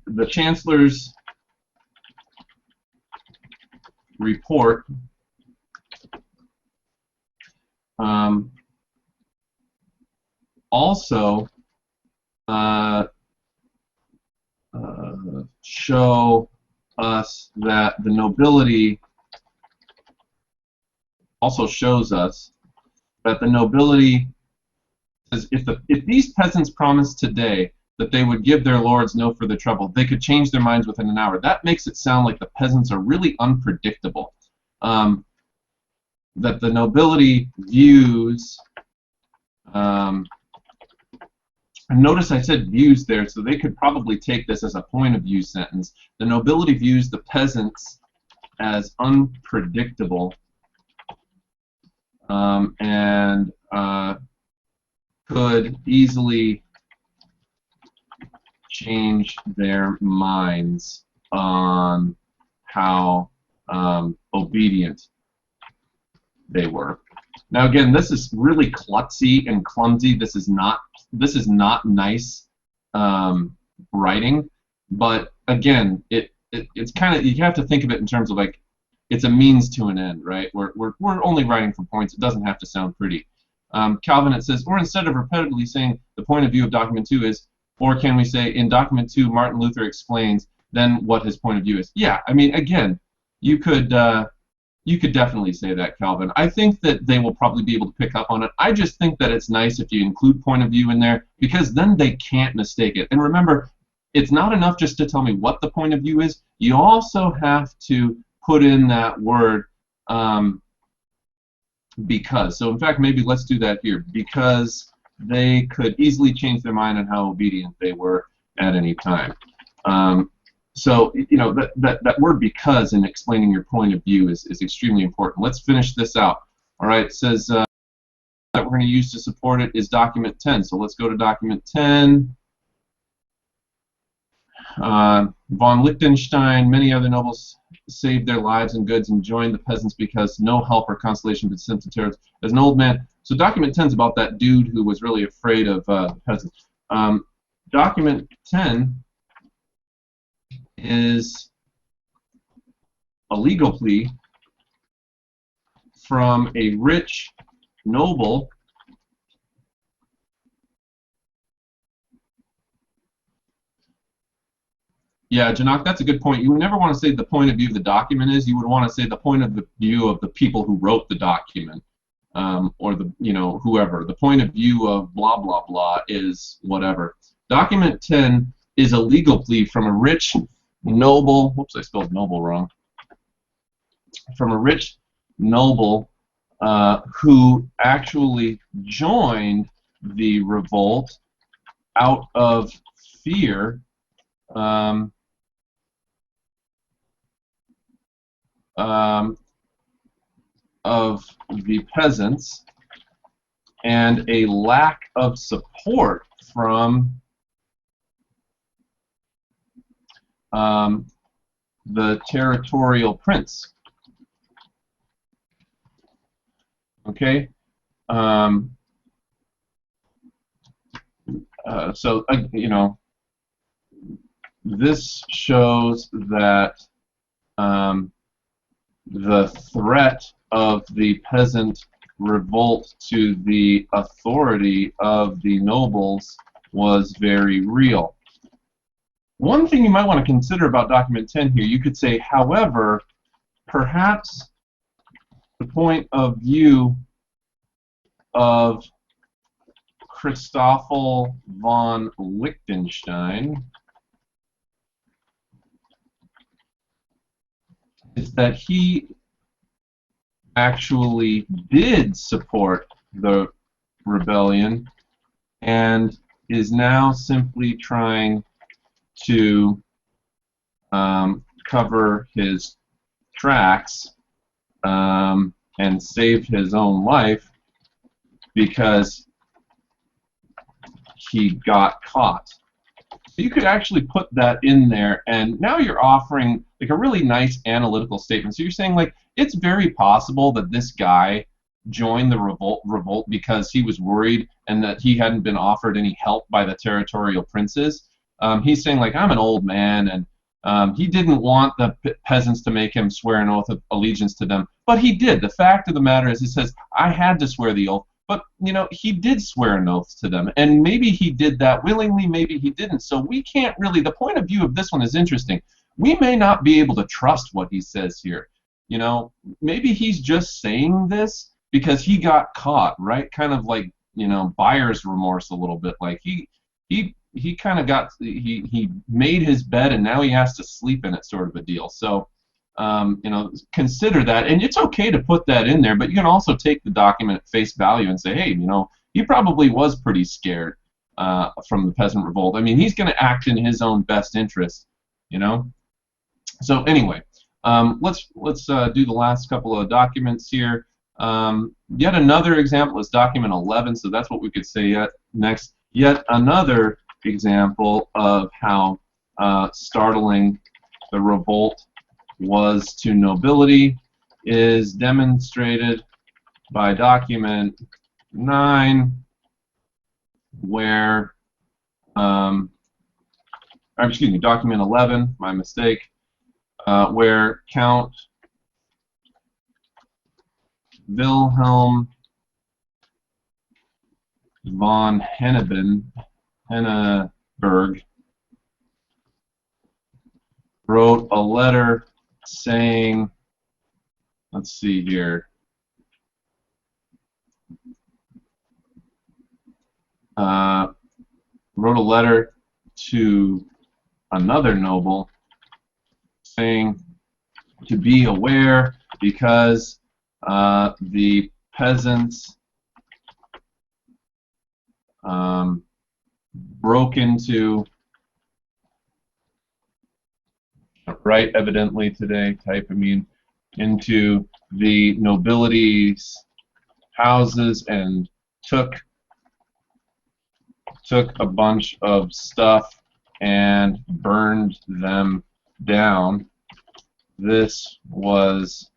The Chancellor's report also show us that the nobility says if these peasants promised today that they would give their lords no further trouble, they could change their minds within an hour. That makes it sound like the peasants are really unpredictable. That the nobility views, and notice I said views there, so they could probably take this as a point of view sentence. The nobility views the peasants as unpredictable and could easily change their minds on how obedient they were. Now again, this is really klutzy and clumsy. This is not nice writing, but again, it's kind of, you have to think of it in terms of like it's a means to an end, right? We're only writing for points. It doesn't have to sound pretty. Calvin, it says, or instead of repetitively saying the point of view of document 2 is, or can we say in document 2 Martin Luther explains then what his point of view is? Yeah, I mean, again, you could definitely say that, Calvin. I think that they will probably be able to pick up on it. I just think that it's nice if you include point of view in there, because then they can't mistake it. And remember, it's not enough just to tell me what the point of view is. You also have to put in that word because. So in fact, maybe let's do that here. Because they could easily change their mind on how obedient they were at any time. So you know that word because in explaining your point of view is extremely important. Let's finish this out. All right, it says that we're going to use to support it is document 10. So let's go to document 10. Von Liechtenstein, many other nobles saved their lives and goods and joined the peasants because no help or consolation could sent to terrorists. As an old man, so document 10 is about that dude who was really afraid of peasants. Document 10 is a legal plea from a rich noble Yeah, Janak, that's a good point. You would never want to say the point of view of the document is. You would want to say the point of the view of the people who wrote the document, or the whoever. The point of view of blah blah blah is whatever. Document 10 is a legal plea from a rich noble. Whoops, I spelled noble wrong. From a rich noble who actually joined the revolt out of fear. Of the peasants and a lack of support from the territorial prince. Okay, so this shows that the threat of the peasant revolt to the authority of the nobles was very real. One thing you might want to consider about document 10 here, you could say, however, perhaps the point of view of Christoffel von Liechtenstein is that he actually did support the rebellion and is now simply trying to cover his tracks and save his own life because he got caught. You could actually put that in there, and now you're offering like a really nice analytical statement. So you're saying, like, it's very possible that this guy joined the revolt because he was worried and that he hadn't been offered any help by the territorial princes. He's saying, like, I'm an old man, and he didn't want the peasants to make him swear an oath of allegiance to them, but he did. The fact of the matter is, he says, I had to swear the oath. But, he did swear an oath to them, and maybe he did that willingly, maybe he didn't. So we can't really, the point of view of this one is interesting. We may not be able to trust what he says here. Maybe he's just saying this because he got caught, right? Kind of like, buyer's remorse a little bit. Like he kind of got, he made his bed and now he has to sleep in it, sort of a deal. So, consider that, and it's okay to put that in there, but you can also take the document at face value and say, hey, he probably was pretty scared from the peasant revolt. I mean, he's going to act in his own best interest, So anyway, let's do the last couple of documents here. Yet another example is document 11, so that's what we could say next. Yet another example of how startling the revolt was to nobility is demonstrated by document 9, where, excuse me, document 11, my mistake, where Count Wilhelm von Henneberg wrote a letter saying, let's see here, wrote a letter to another noble, saying to be aware because the peasants broke into, right evidently today, type, I mean, into the nobility's houses and took a bunch of stuff and burned them down. This was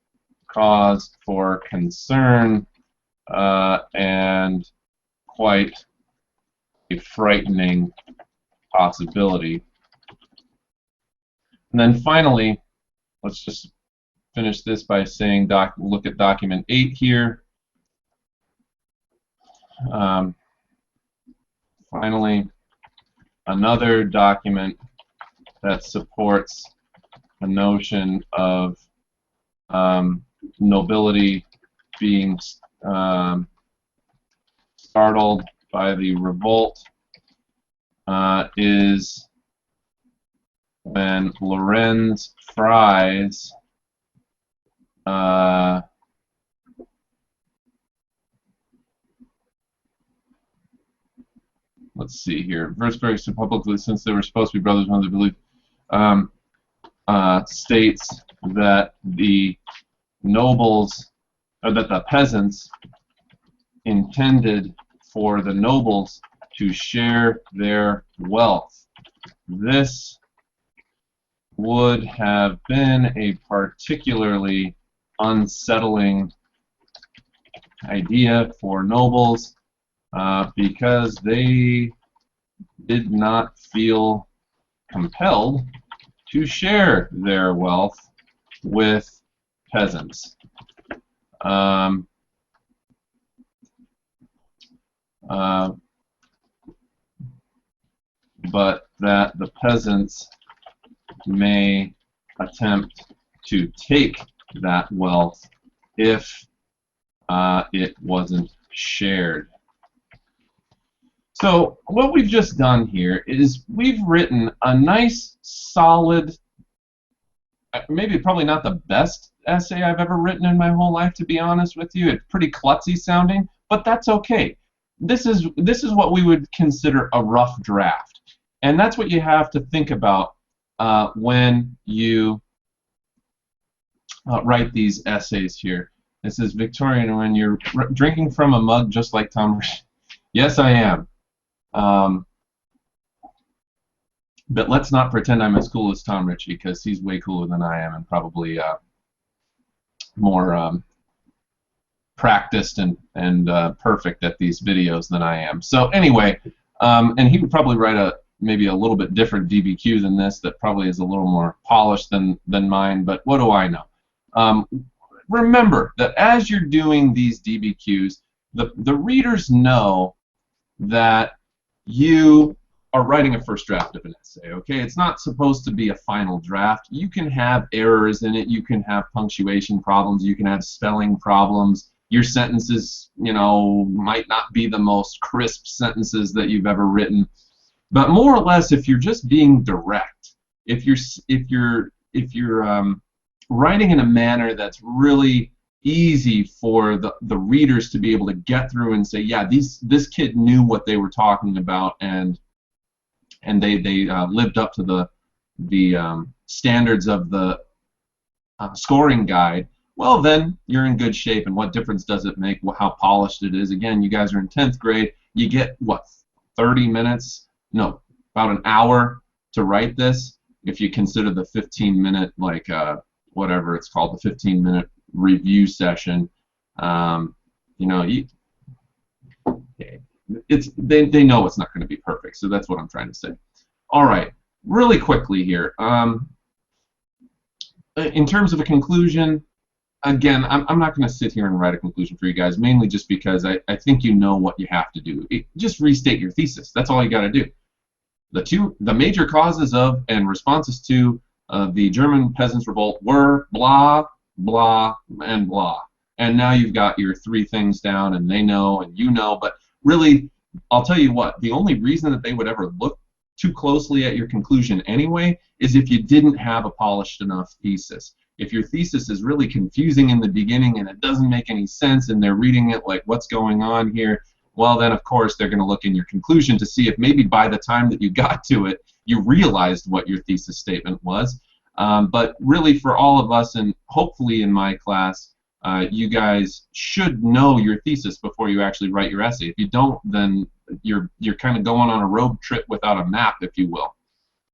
cause for concern and quite a frightening possibility. And then finally, let's just finish this by saying look at document 8 here. Finally, another document that supports the notion of nobility being startled by the revolt is when Lorenz Fries let's see here. Versberg so publicly, since they were supposed to be brothers, one of believe states that the nobles, or that the peasants intended for the nobles to share their wealth. This would have been a particularly unsettling idea for nobles because they did not feel compelled to share their wealth with peasants. But that the peasants may attempt to take that wealth if it wasn't shared. So what we've just done here is we've written a nice, solid, maybe probably not the best essay I've ever written in my whole life, to be honest with you. It's pretty klutzy sounding, but that's okay. This is what we would consider a rough draft, and that's what you have to think about when you write these essays here. This is Victorian, when you're drinking from a mug just like Tom. Yes, I am. But let's not pretend I'm as cool as Tom Ritchie, because he's way cooler than I am, and probably more practiced and perfect at these videos than I am. So anyway, and he would probably write maybe a little bit different DBQ than this, that probably is a little more polished than mine, but what do I know? Remember that as you're doing these DBQs, the readers know that you are writing a first draft of an essay, okay? It's not supposed to be a final draft. You can have errors in it, you can have punctuation problems, you can have spelling problems. Your sentences, you know, might not be the most crisp sentences that you've ever written. But more or less, if you're just being direct, if you're writing in a manner that's really easy for the readers to be able to get through and say, yeah, this kid knew what they were talking about, and they lived up to the standards of the scoring guide, well, then you're in good shape. And what difference does it make how polished it is? Again, you guys are in 10th grade. You get, what, 30 minutes? No, about an hour to write this, if you consider the 15-minute, like, whatever it's called, the 15-minute review session. You know, they know it's not going to be perfect, so that's what I'm trying to say. All right, really quickly here. In terms of a conclusion, again, I'm not going to sit here and write a conclusion for you guys, mainly just because I think you know what you have to do. Just restate your thesis. That's all you got to do. The major causes of and responses to the German peasants' revolt were blah, blah, and blah. And now you've got your 3 things down, and they know, and you know. But really, I'll tell you what, the only reason that they would ever look too closely at your conclusion anyway is if you didn't have a polished enough thesis. If your thesis is really confusing in the beginning and it doesn't make any sense and they're reading it like, what's going on here? Well, then of course they're going to look in your conclusion to see if maybe by the time that you got to it, you realized what your thesis statement was. But really for all of us, and hopefully in my class, you guys should know your thesis before you actually write your essay. If you don't, then you're kind of going on a road trip without a map, if you will.